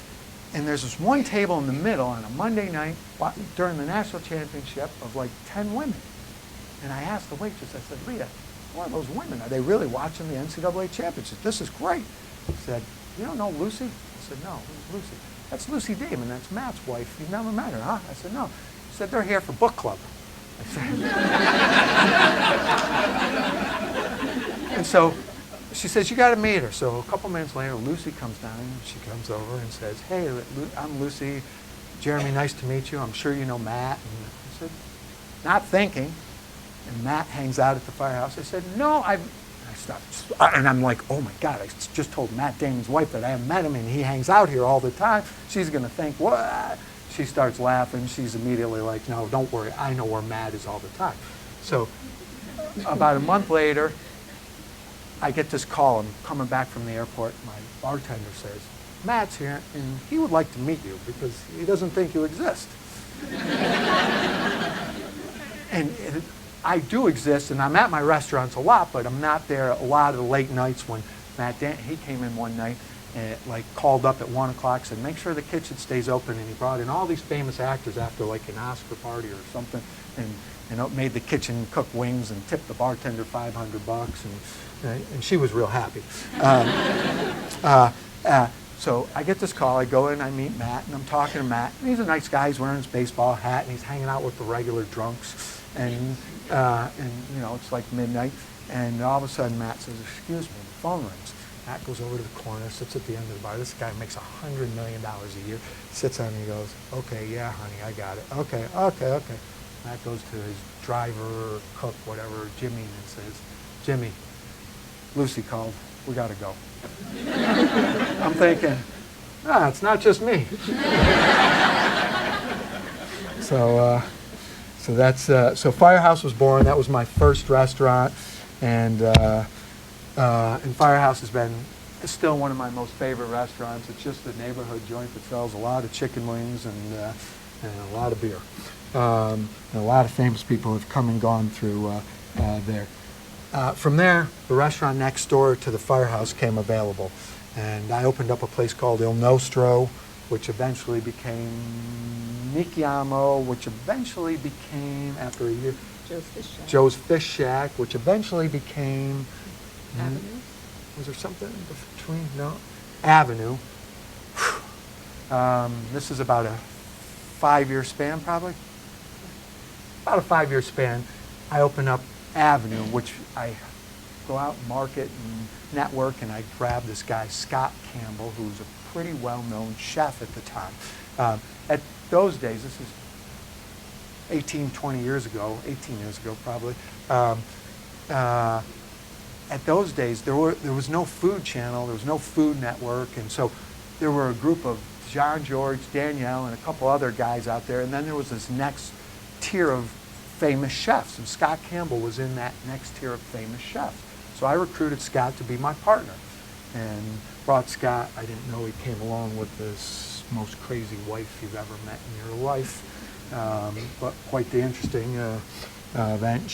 there's this one table in the middle on a Monday night during the national championship of like 10 women. And I asked the waitress, I said, Rita, what are those women? Are they really watching the NCAA championship? This is great. She said, you don't know Lucy? I said, no, who's Lucy? That's Lucy Damon. That's Matt's wife. You've never met her, huh? I said, no. She said, they're here for book club. I said, and so she says, you got to meet her. So a couple minutes later, Lucy comes down. And she comes over and says, hey, I'm Lucy. Jeremy, nice to meet you. I'm sure you know Matt. And I said, not thinking. And Matt hangs out at the Firehouse. I said, no, I stopped. And I'm like, oh my God, I just told Matt Damon's wife that I haven't met him, and he hangs out here all the time. She's going to think, what? She starts laughing. She's immediately like, no, don't worry. I know where Matt is all the time. So about a month later, I get this call. I'm coming back from the airport. My bartender says, Matt's here, and he would like to meet you because he doesn't think you exist. And I do exist, and I'm at my restaurants a lot, but I'm not there a lot of the late nights when he came in one night and called up at 1 o'clock, said, make sure the kitchen stays open, and he brought in all these famous actors after like an Oscar party or something, and made the kitchen cook wings and tipped the bartender $500, and she was real happy. So I get this call, I go in, I meet Matt, and I'm talking to Matt, and he's a nice guy, he's wearing his baseball hat, and he's hanging out with the regular drunks, and it's like midnight, and all of a sudden Matt says, excuse me, the phone rings. Matt goes over to the corner, sits at the end of the bar. This guy makes $100 million a year, sits on and he goes, okay, yeah, honey, I got it. Okay. Matt goes to his driver or cook, whatever, Jimmy, and says, Jimmy, Lucy called, we gotta go. I'm thinking, it's not just me. So Firehouse was born. That was my first restaurant, and Firehouse has been still one of my most favorite restaurants. It's just a neighborhood joint that sells a lot of chicken wings and a lot of beer. And a lot of famous people have come and gone through there. From there, the restaurant next door to the Firehouse came available, and I opened up a place called Il Nostro, which eventually became Nikiamo, which eventually became, after a year, Joe's Fish Shack, which eventually became Avenue. Was there something in between? No. Avenue. This is about a 5-year span, probably. About a 5-year span. I open up Avenue, which I go out and market and network, and I grab this guy, Scott Campbell, who's a pretty well-known chef at the time. At those days, this is 18 years ago probably, at those days there was no food channel, there was no food network, and so there were a group of John George, Danielle, and a couple other guys out there, and then there was this next tier of famous chefs, and Scott Campbell was in that next tier of famous chefs. So I recruited Scott to be my partner, and brought Scott. I didn't know he came along with this most crazy wife you've ever met in your life, but quite the interesting event.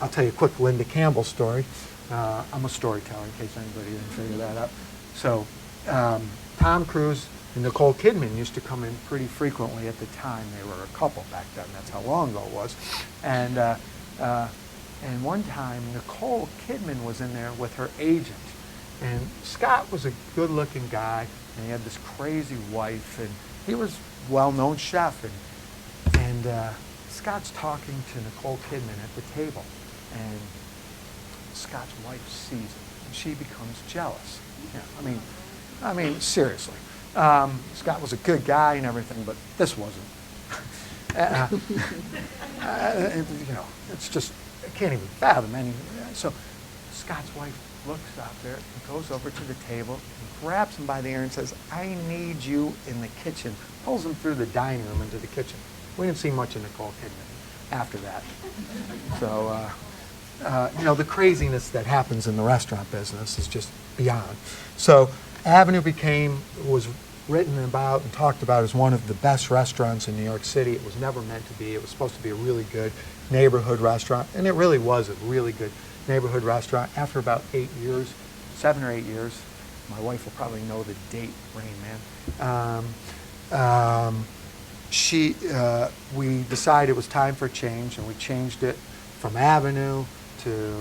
I'll tell you a quick Linda Campbell story. I'm a storyteller, in case anybody didn't figure that out. So Tom Cruise and Nicole Kidman used to come in pretty frequently at the time. They were a couple back then. That's how long ago it was. And one time, Nicole Kidman was in there with her agent. And Scott was a good-looking guy, and he had this crazy wife, and he was a well-known chef. And Scott's talking to Nicole Kidman at the table, and Scott's wife sees it, and she becomes jealous. Yeah, I mean, seriously. Scott was a good guy and everything, but this wasn't. It's just, I can't even fathom any. So Scott's wife looks out there and goes over to the table and grabs him by the ear and says, "I need you in the kitchen." Pulls him through the dining room into the kitchen. We didn't see much of Nicole Kidman after that. So, the craziness that happens in the restaurant business is just beyond. So Avenue was written about and talked about as one of the best restaurants in New York City. It was never meant to be. It was supposed to be a really good neighborhood restaurant, and it really was a really good neighborhood restaurant. After about 7 or 8 years, my wife will probably know the date, Rain Man. We decided it was time for a change, and we changed it from Avenue to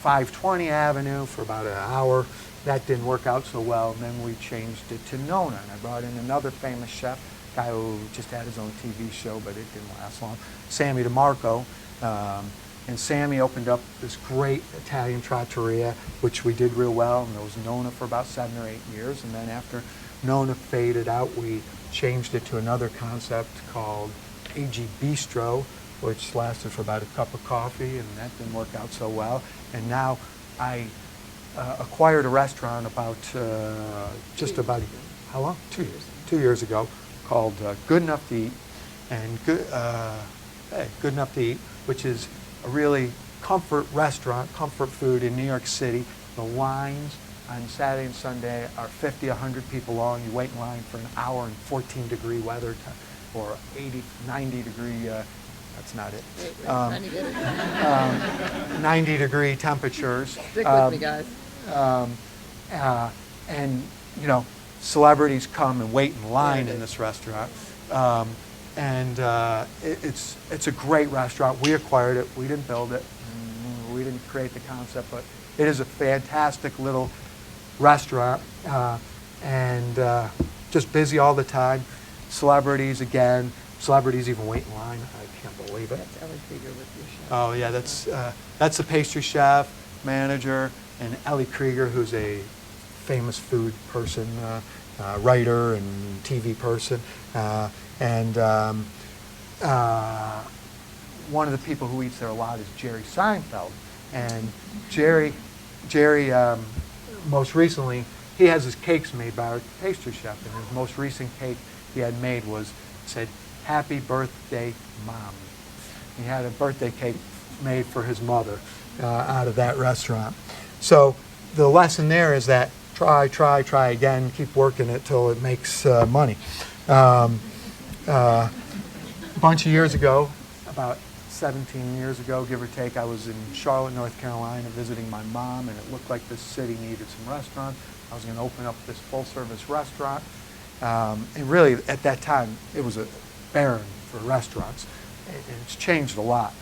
520 Avenue for about an hour. That didn't work out so well, and then we changed it to Nona, and I brought in another famous chef, guy who just had his own TV show, but it didn't last long, Sammy DeMarco. And Sammy opened up this great Italian trattoria, which we did real well, and it was Nona for about 7 or 8 years. And then after Nona faded out, we changed it to another concept called AG Bistro, which lasted for about a cup of coffee, and that didn't work out so well. And now I acquired a restaurant about how long? 2 years. 2 years ago, called Good Enough to Eat, and Good Enough to Eat, which is a really comfort restaurant, comfort food in New York City. The lines on Saturday and Sunday are 50, 100 people long. You wait in line for an hour in 14-degree weather or 80, 90-degree. That's not it. 90-degree temperatures. Stick with me, guys. And celebrities come and wait in line in this restaurant. It's a great restaurant. We acquired it. We didn't build it. We didn't create the concept, but it is a fantastic little restaurant, and just busy all the time. Celebrities again. Celebrities even wait in line. I can't believe it. That's Ellie Krieger with your chef. Oh yeah, that's the pastry chef, manager, and Ellie Krieger, who's a famous food person, writer and TV person, and one of the people who eats there a lot is Jerry Seinfeld. And Jerry, most recently, he has his cakes made by our pastry chef, and his most recent cake he had made said, "Happy birthday, Mom." He had a birthday cake made for his mother out of that restaurant. So the lesson there is that try again, keep working it till it makes money. A bunch of years ago, about 17 years ago, give or take, I was in Charlotte, North Carolina, visiting my mom, and it looked like this city needed some restaurants. I was going to open up this full-service restaurant. And really, at that time, it was a barren for restaurants. It's changed a lot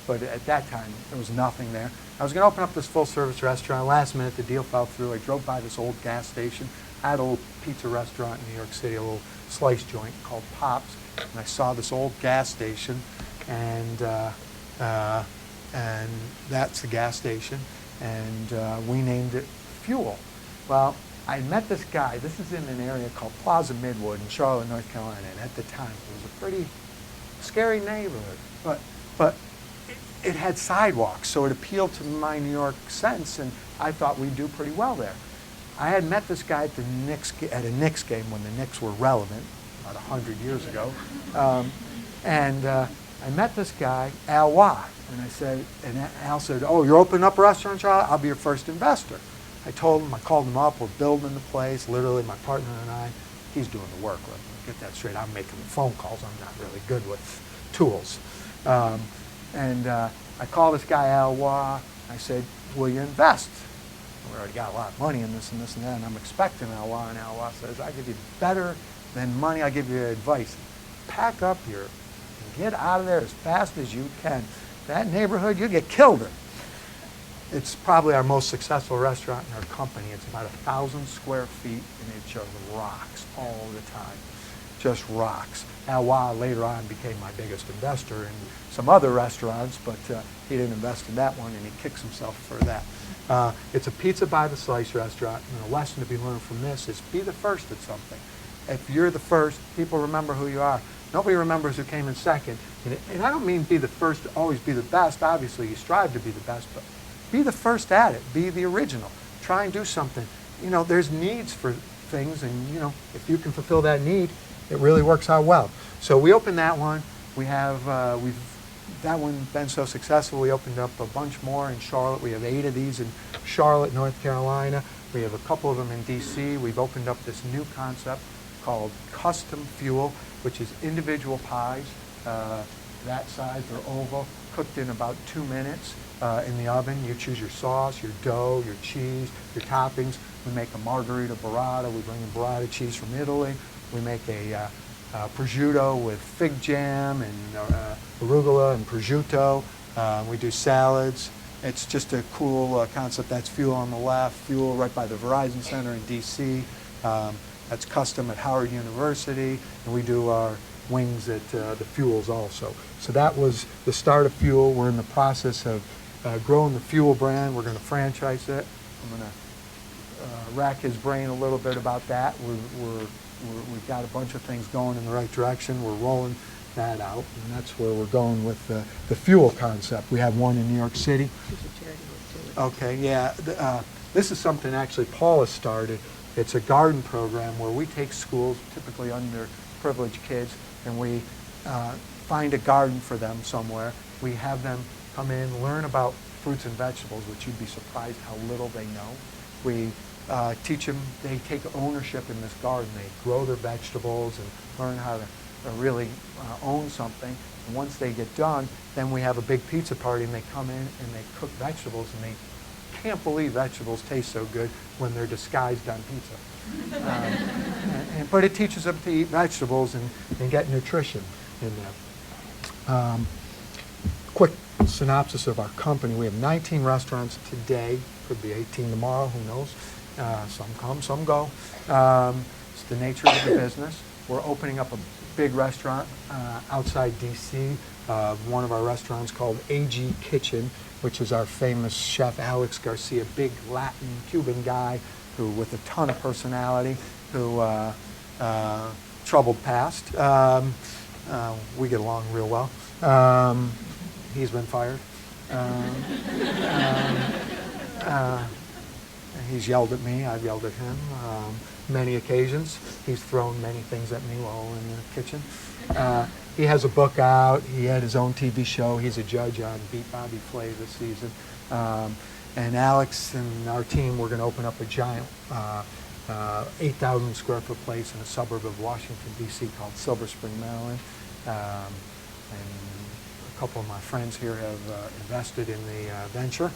but at that time, there was nothing there. I was going to open up this full-service restaurant. Last minute, the deal fell through. I drove by this old gas station. I had a little pizza restaurant in New York City, a little slice joint called Pops, and I saw this old gas station, and that's the gas station, and we named it Fuel. Well, I met this guy. This is in an area called Plaza Midwood in Charlotte, North Carolina, and at the time, it was a pretty scary neighborhood, but it had sidewalks, so it appealed to my New York sense, and I thought we'd do pretty well there. I had met this guy at a Knicks game when the Knicks were relevant, about 100 years ago, and I met this guy, Al Wah, and Al said, "Oh, you're opening up a restaurant, Charlotte? I'll be your first investor." I told him, I called him up, we're building the place, literally my partner and I. He's doing the work, let me get that straight. I'm making the phone calls, I'm not really good with tools. I called this guy, Al Wah. I said, "Will you invest?" We already got a lot of money in this and this and that, and I'm expecting Al Wah, and Al Wah says, "I give you better than money, I give you advice. Pack up here and get out of there as fast as you can. That neighborhood, you'll get killed in." It's probably our most successful restaurant in our company. It's about 1,000 square feet, and it just rocks all the time. Just rocks. Al Wah later on became my biggest investor in some other restaurants, but he didn't invest in that one, and he kicks himself for that. It's a pizza by the slice restaurant, and a lesson to be learned from this is be the first at something. If you're the first, people remember who you are. Nobody remembers who came in second. And I don't mean be the first to always be the best. Obviously, you strive to be the best, but be the first at it. Be the original. Try and do something. You know, there's needs for things, and, you know, if you can fulfill that need, it really works out well. So we opened that one. We have, that one been so successful, we opened up a bunch more in Charlotte. We have 8 of these in Charlotte, North Carolina. We have a couple of them in DC. We've opened up this new concept called Custom Fuel, which is individual pies, that size, they're oval, cooked in about 2 minutes in the oven. You choose your sauce, your dough, your cheese, your toppings. We make a margherita burrata. We bring in burrata cheese from Italy. We make a prosciutto with fig jam and arugula and prosciutto. We do salads. It's just a cool concept. That's Fuel on the left, Fuel right by the Verizon Center in DC. That's Custom at Howard University, and we do our wings at the Fuels also. So that was the start of Fuel. We're in the process of growing the Fuel brand. We're going to franchise it. I'm going to rack his brain a little bit about that. We've got a bunch of things going in the right direction. We're rolling that out, and that's where we're going with the Fuel concept. We have one in New York City. There's a charity list too. Okay, yeah. This is something actually Paul has started. It's a garden program where we take schools, typically underprivileged kids, and we find a garden for them somewhere. We have them come in, learn about fruits and vegetables, which you'd be surprised how little they know. We teach them, they take ownership in this garden. They grow their vegetables and learn how to really own something. And once they get done, then we have a big pizza party, and they come in and they cook vegetables, and they can't believe vegetables taste so good when they're disguised on pizza. But it teaches them to eat vegetables and get nutrition in them. Quick synopsis of our company. We have 19 restaurants today. Could be 18 tomorrow, who knows? Some come, some go. It's the nature of the business. We're opening up a big restaurant outside DC. One of our restaurants called AG Kitchen, which is our famous chef Alex Garcia, big Latin Cuban guy who with a ton of personality, who troubled past. We get along real well. He's been fired. He's yelled at me. I've yelled at him many occasions. He's thrown many things at me while in the kitchen. He has a book out. He had his own TV show. He's a judge on Beat Bobby Flay this season. And Alex and our team, we're going to open up a giant 8,000 square foot place in a suburb of Washington, D.C. called Silver Spring, Maryland. And a couple of my friends here have invested in the venture.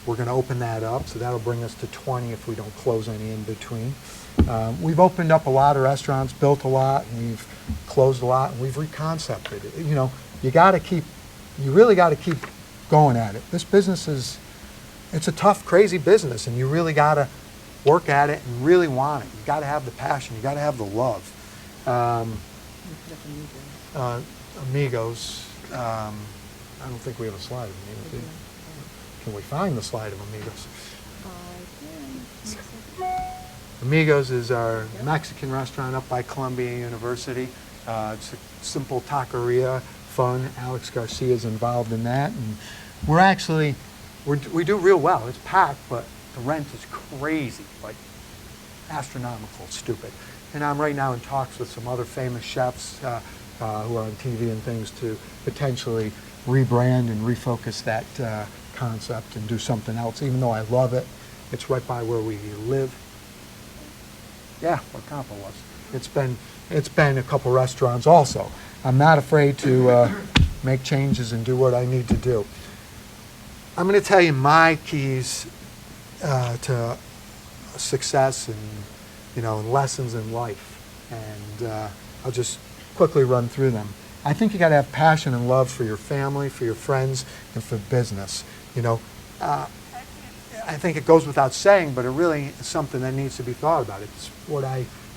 We're going to open that up, so that'll bring us to 20 if we don't close any in between. We've opened up a lot of restaurants, built a lot, and we've closed a lot, and we've reconcepted it. You know, you really got to keep going at it. This business it's a tough, crazy business, and you really got to work at it and really want it. You got to have the passion. You got to have the love. Amigos. I don't think we have a slide of Amigos, do you? Can we find the slide of Amigos? Amigos is our Mexican restaurant up by Columbia University. It's a simple taqueria, fun. Alex Garcia is involved in that, and we do real well. It's packed, but the rent is crazy, like astronomical, stupid. And I'm right now in talks with some other famous chefs who are on TV and things to potentially rebrand and refocus that concept and do something else. Even though I love it, it's right by where we live. Yeah, where Campo was. It's been a couple restaurants also. I'm not afraid to make changes and do what I need to do. I'm going to tell you my keys to success and lessons in life, and I'll just quickly run through them. I think you got to have passion and love for your family, for your friends, and for business. You know, I think it goes without saying, but it really is something that needs to be thought about. It's what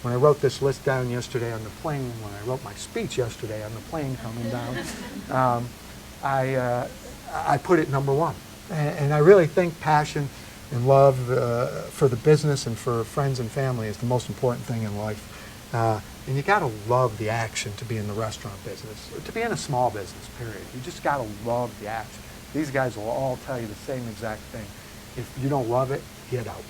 when I wrote this list down yesterday on the plane, when I wrote my speech yesterday on the plane coming down, I put it number one. And I really think passion and love for the business and for friends and family is the most important thing in life. And you got to love the action to be in the restaurant business, or to be in a small business, period. You just got to love the action. These guys will all tell you the same exact thing. If you don't love it, get out.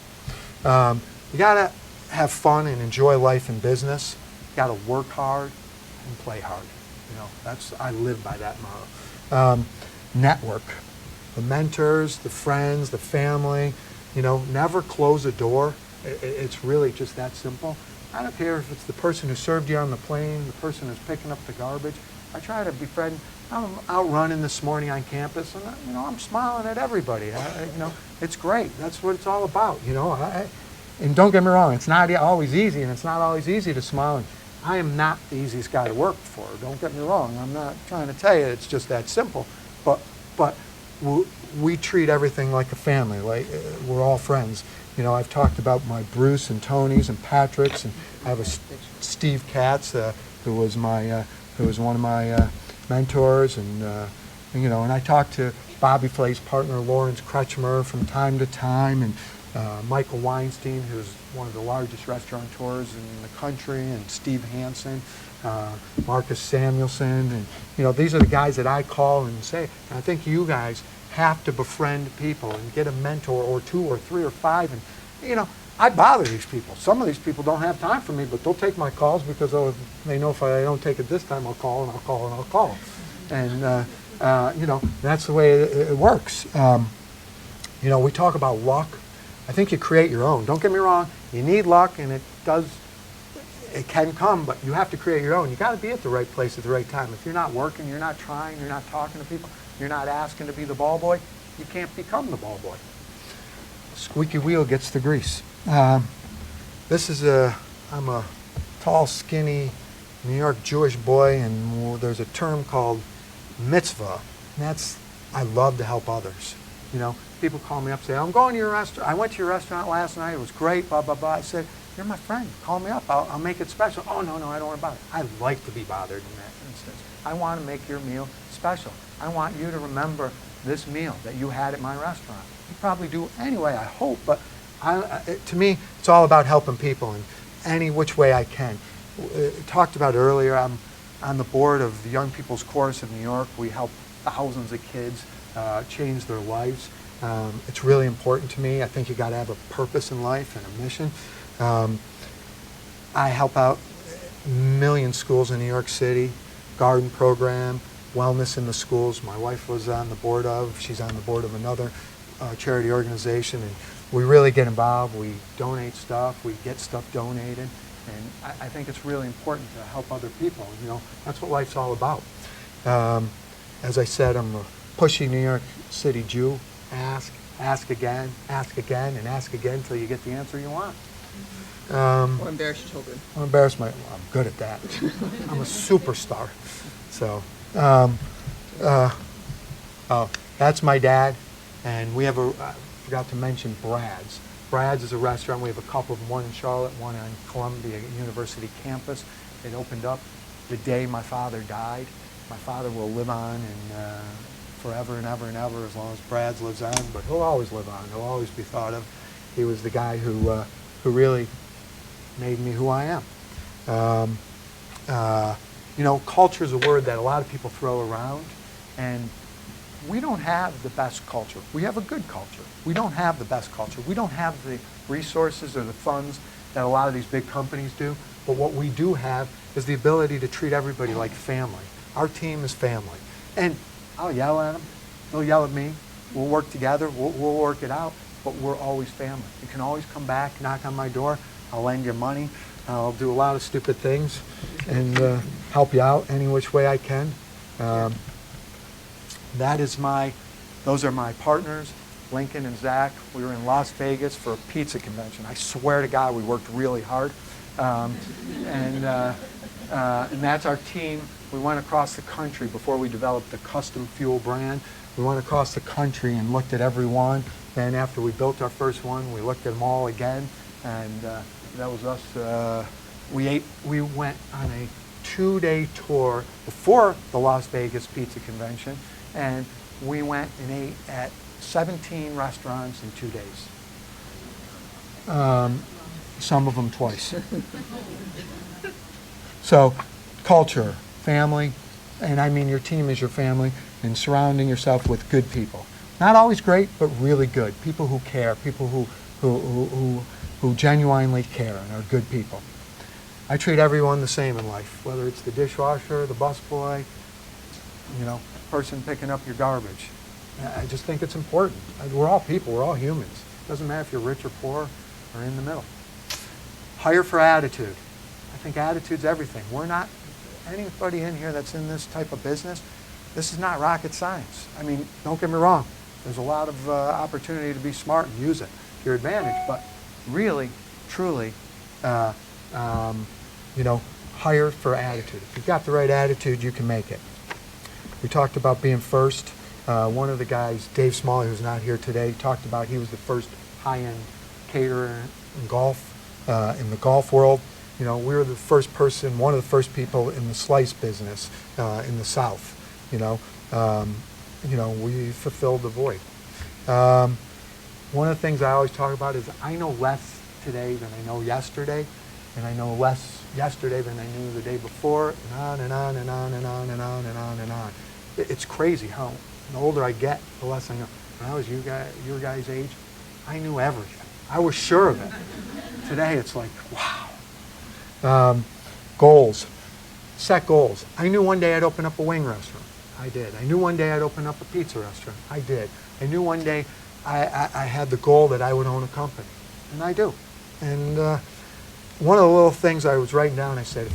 You got to have fun and enjoy life and business. You got to work hard and play hard. You know, I live by that motto. Network. The mentors, the friends, the family, you know, never close a door. It's really just that simple. I don't care if it's the person who served you on the plane, the person who's picking up the garbage. I try to befriend. I'm out running this morning on campus, and you know, I'm smiling at everybody. You know, it's great. That's what it's all about. You know, and don't get me wrong, it's not always easy, and it's not always easy to smile. And I am not the easiest guy to work for. Don't get me wrong. I'm not trying to tell you it's just that simple. But we treat everything like a family. Like we're all friends. You know, I've talked about my Bruce and Tony's and Patrick's, and I have a Steve Katz who was one of my mentors, and you know, and I talked to Bobby Flay's partner Lawrence Kretschmer from time to time, and Michael Weinstein, who's one of the largest restaurateurs in the country, and Steve Hansen, Marcus Samuelson, and you know, these are the guys that I call and say. And I think you guys have to befriend people and get a mentor or two or three or five, and you know, I bother these people. Some of these people don't have time for me, but they'll take my calls because they know if I don't take it this time, I'll call and I'll call and I'll call. And you know, that's the way it works. You know, we talk about luck. I think you create your own. Don't get me wrong, you need luck, and it can come, but you have to create your own. You got to be at the right place at the right time. If you're not working, you're not trying, you're not talking to people, you're not asking to be the ball boy, you can't become the ball boy. Squeaky wheel gets the grease. I'm a tall, skinny New York Jewish boy, and there's a term called mitzvah, and I love to help others. You know, people call me up and say, I'm going to your restaurant. I went to your restaurant last night. It was great, blah, blah, blah. I said, you're my friend. Call me up. I'll make it special. Oh, no, I don't want to bother. I like to be bothered in that instance. I want to make your meal special. I want you to remember this meal that you had at my restaurant. You probably do anyway, I hope, but to me, it's all about helping people in any which way I can. Talked about earlier, I'm on the board of the Young People's Chorus of New York. We help thousands of kids change their lives. It's really important to me. I think you got to have a purpose in life and a mission. I help out a million schools in New York City, garden program, wellness in the schools. My wife was on the board of, she's on the board of another charity organization, and we really get involved. We donate stuff, we get stuff donated, and I think it's really important to help other people. You know, that's what life's all about. As I said, I'm a pushy New York City Jew. Ask again, and ask again until you get the answer you want. Or embarrass your children. I'm good at that. I'm a superstar. So, that's my dad, and we have I forgot to mention Brad's. Brad's is a restaurant. We have a couple of them, one in Charlotte, one on Columbia University campus. It opened up the day my father died. My father will live on and forever and ever and ever as long as Brad's lives on, but he'll always live on. He'll always be thought of. He was the guy who really made me who I am. You know, culture is a word that a lot of people throw around, and we don't have the best culture. We have a good culture. We don't have the best culture. We don't have the resources or the funds that a lot of these big companies do, but what we do have is the ability to treat everybody like family. Our team is family. And I'll yell at them. They'll yell at me. We'll work together. We'll work it out, but we're always family. You can always come back, knock on my door. I'll lend you money. I'll do a lot of stupid things and help you out any which way I can. Those are my partners, Lincoln and Zach. We were in Las Vegas for a pizza convention. I swear to God, we worked really hard. And that's our team. We went across the country before we developed the custom fuel brand. We went across the country and looked at every one. Then after we built our first one, we looked at them all again. And that was us. We went on a 2-day tour before the Las Vegas Pizza Convention. And we went and ate at 17 restaurants in 2 days. Some of them twice. So, culture, family, and I mean your team is your family, and surrounding yourself with good people. Not always great, but really good. People who care, people who genuinely care and are good people. I treat everyone the same in life, whether it's the dishwasher, the busboy, person picking up your garbage. I just think it's important. We're all people, we're all humans. It doesn't matter if you're rich or poor or in the middle. Hire for attitude. I think attitude's everything. We're not, anybody in here that's in this type of business, this is not rocket science. I mean, don't get me wrong. There's a lot of opportunity to be smart and use it to your advantage, but really, truly, hire for attitude. If you've got the right attitude, you can make it. We talked about being first. One of the guys, Dave Smalley, who's not here today, talked about he was the first high-end caterer in golf, in the golf world. We were the first person, one of the first people in the slice business in the South. We fulfilled the void. One of the things I always talk about is I know less today than I know yesterday, and I know less yesterday than I knew the day before, and on and on and on and on and on and on and on. It's crazy how the older I get, the less I know. When I was your guys' age, I knew everything. I was sure of it. Today it's like, wow. Goals. Set goals. I knew one day I'd open up a wing restaurant. I did. I knew one day I'd open up a pizza restaurant. I did. I knew one day I had the goal that I would own a company. And I do. And one of the little things I was writing down, I said,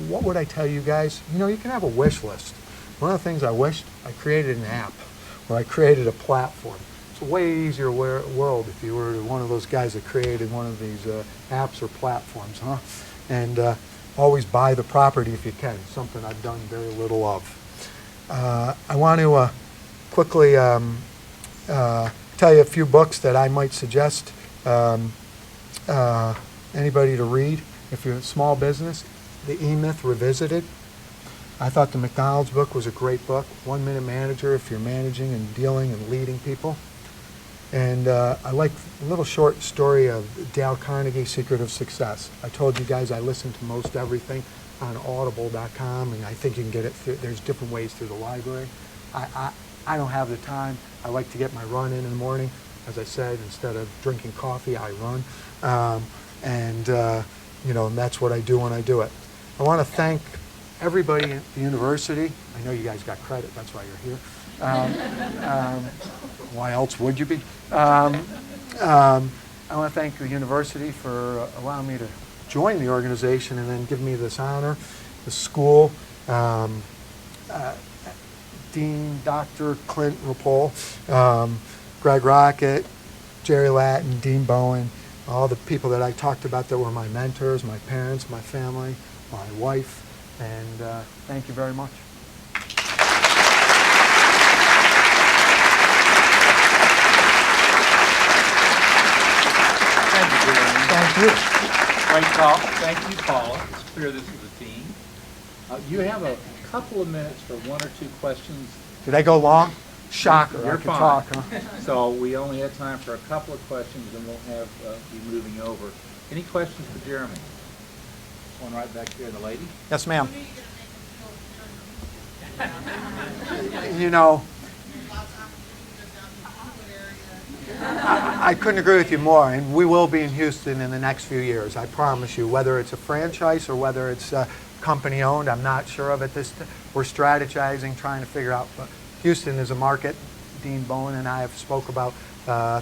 what would I tell you guys? You can have a wish list. One of the things I wished, I created an app, or I created a platform. It's a way easier world if you were one of those guys that created one of these apps or platforms, huh? And always buy the property if you can, something I've done very little of. I want to quickly tell you a few books that I might suggest anybody to read. If you're a small business, The E-Myth Revisited. I thought the McDonald's book was a great book. 1 Minute Manager if you're managing and dealing and leading people. And I like a little short story of Dale Carnegie's Secret of Success. I told you guys I listen to most everything on audible.com, and I think you can get it through, there's different ways through the library. I don't have the time. I like to get my run in the morning. As I said, instead of drinking coffee, I run. And that's what I do when I do it. I want to thank everybody at the university. I know you guys got credit, that's why you're here. Why else would you be? I want to thank the university for allowing me to join the organization and then give me this honor. The school, Dean Dr. Clint Rapole, Greg Rocket, Jerry Latin, Dean Bowen, all the people that I talked about that were my mentors, my parents, my family, my wife, and thank you very much. Thank you. Great talk. Thank you, Paula. It's clear this is a team. You have a couple of minutes for one or two questions. Did I go long? Shocker. You're I can fine. talk, huh? So we only have time for a couple of questions, and we'll have you moving over. Any questions for Jeremy? One right back here, the lady. Yes, ma'am. I couldn't agree with you more, and we will be in Houston in the next few years, I promise you. Whether it's a franchise or whether it's company-owned, I'm not sure of it. We're strategizing, trying to figure out. But Houston is a market. Dean Bowen and I have spoke about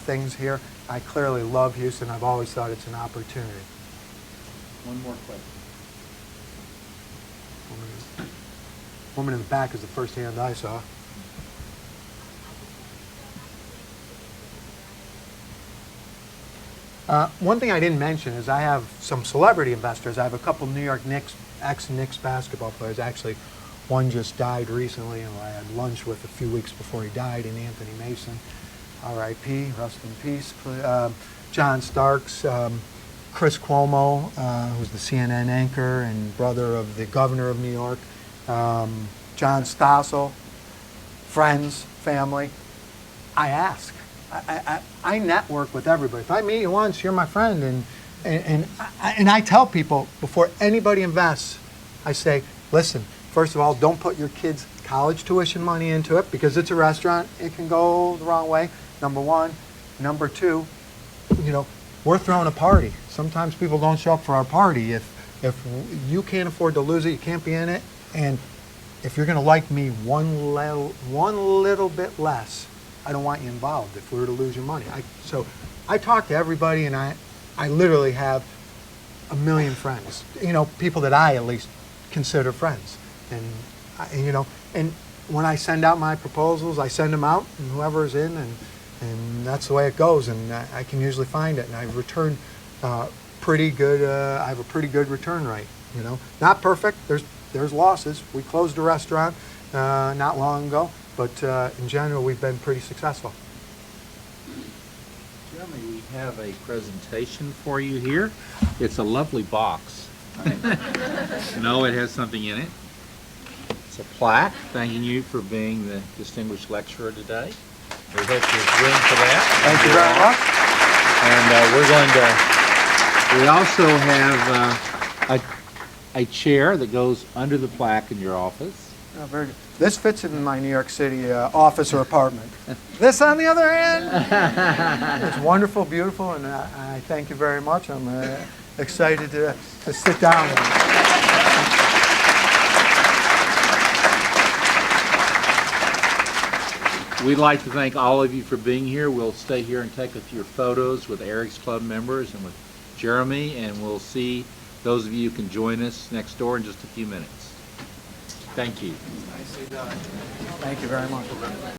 things here. I clearly love Houston. I've always thought it's an opportunity. One more question. Woman in the back is the first hand I saw. One thing I didn't mention is I have some celebrity investors. I have a couple New York Knicks, ex-Knicks basketball players. Actually, one just died recently, and I had lunch with a few weeks before he died, in Anthony Mason. R.I.P., rest in peace. John Starks, Chris Cuomo, who's the CNN anchor and brother of the governor of New York, John Stossel, friends, family. I ask. I network with everybody. If I meet you once, you're my friend, and I tell people before anybody invests, I say, listen, first of all, don't put your kids' college tuition money into it because it's a restaurant. It can go the wrong way. Number one. Number two, we're throwing a party. Sometimes people don't show up for our party. If you can't afford to lose it, you can't be in it. And if you're going to like me one little bit less, I don't want you involved if we were to lose your money. So I talk to everybody, and I literally have a million friends. People that I at least consider friends. And when I send out my proposals, I send them out, and whoever's in, and that's the way it goes. And I can usually find it, and I've returned pretty good. I have a pretty good return rate. Not perfect. There's losses. We closed a restaurant not long ago. But in general, we've been pretty successful. Jeremy, we have a presentation for you here. It's a lovely box. It has something in it. It's a plaque thanking you for being the distinguished lecturer today. We hope there's room for that. Thank you very much. And we also have a chair that goes under the plaque in your office. Oh, very good. This fits in my New York City office or apartment. This, on the other hand, it's wonderful, beautiful, and I thank you very much. I'm excited to sit down. We'd like to thank all of you for being here. We'll stay here and take a few photos with Eric's Club members and with Jeremy, and we'll see those of you who can join us next door in just a few minutes. Thank you. Nicely done. Thank you very much.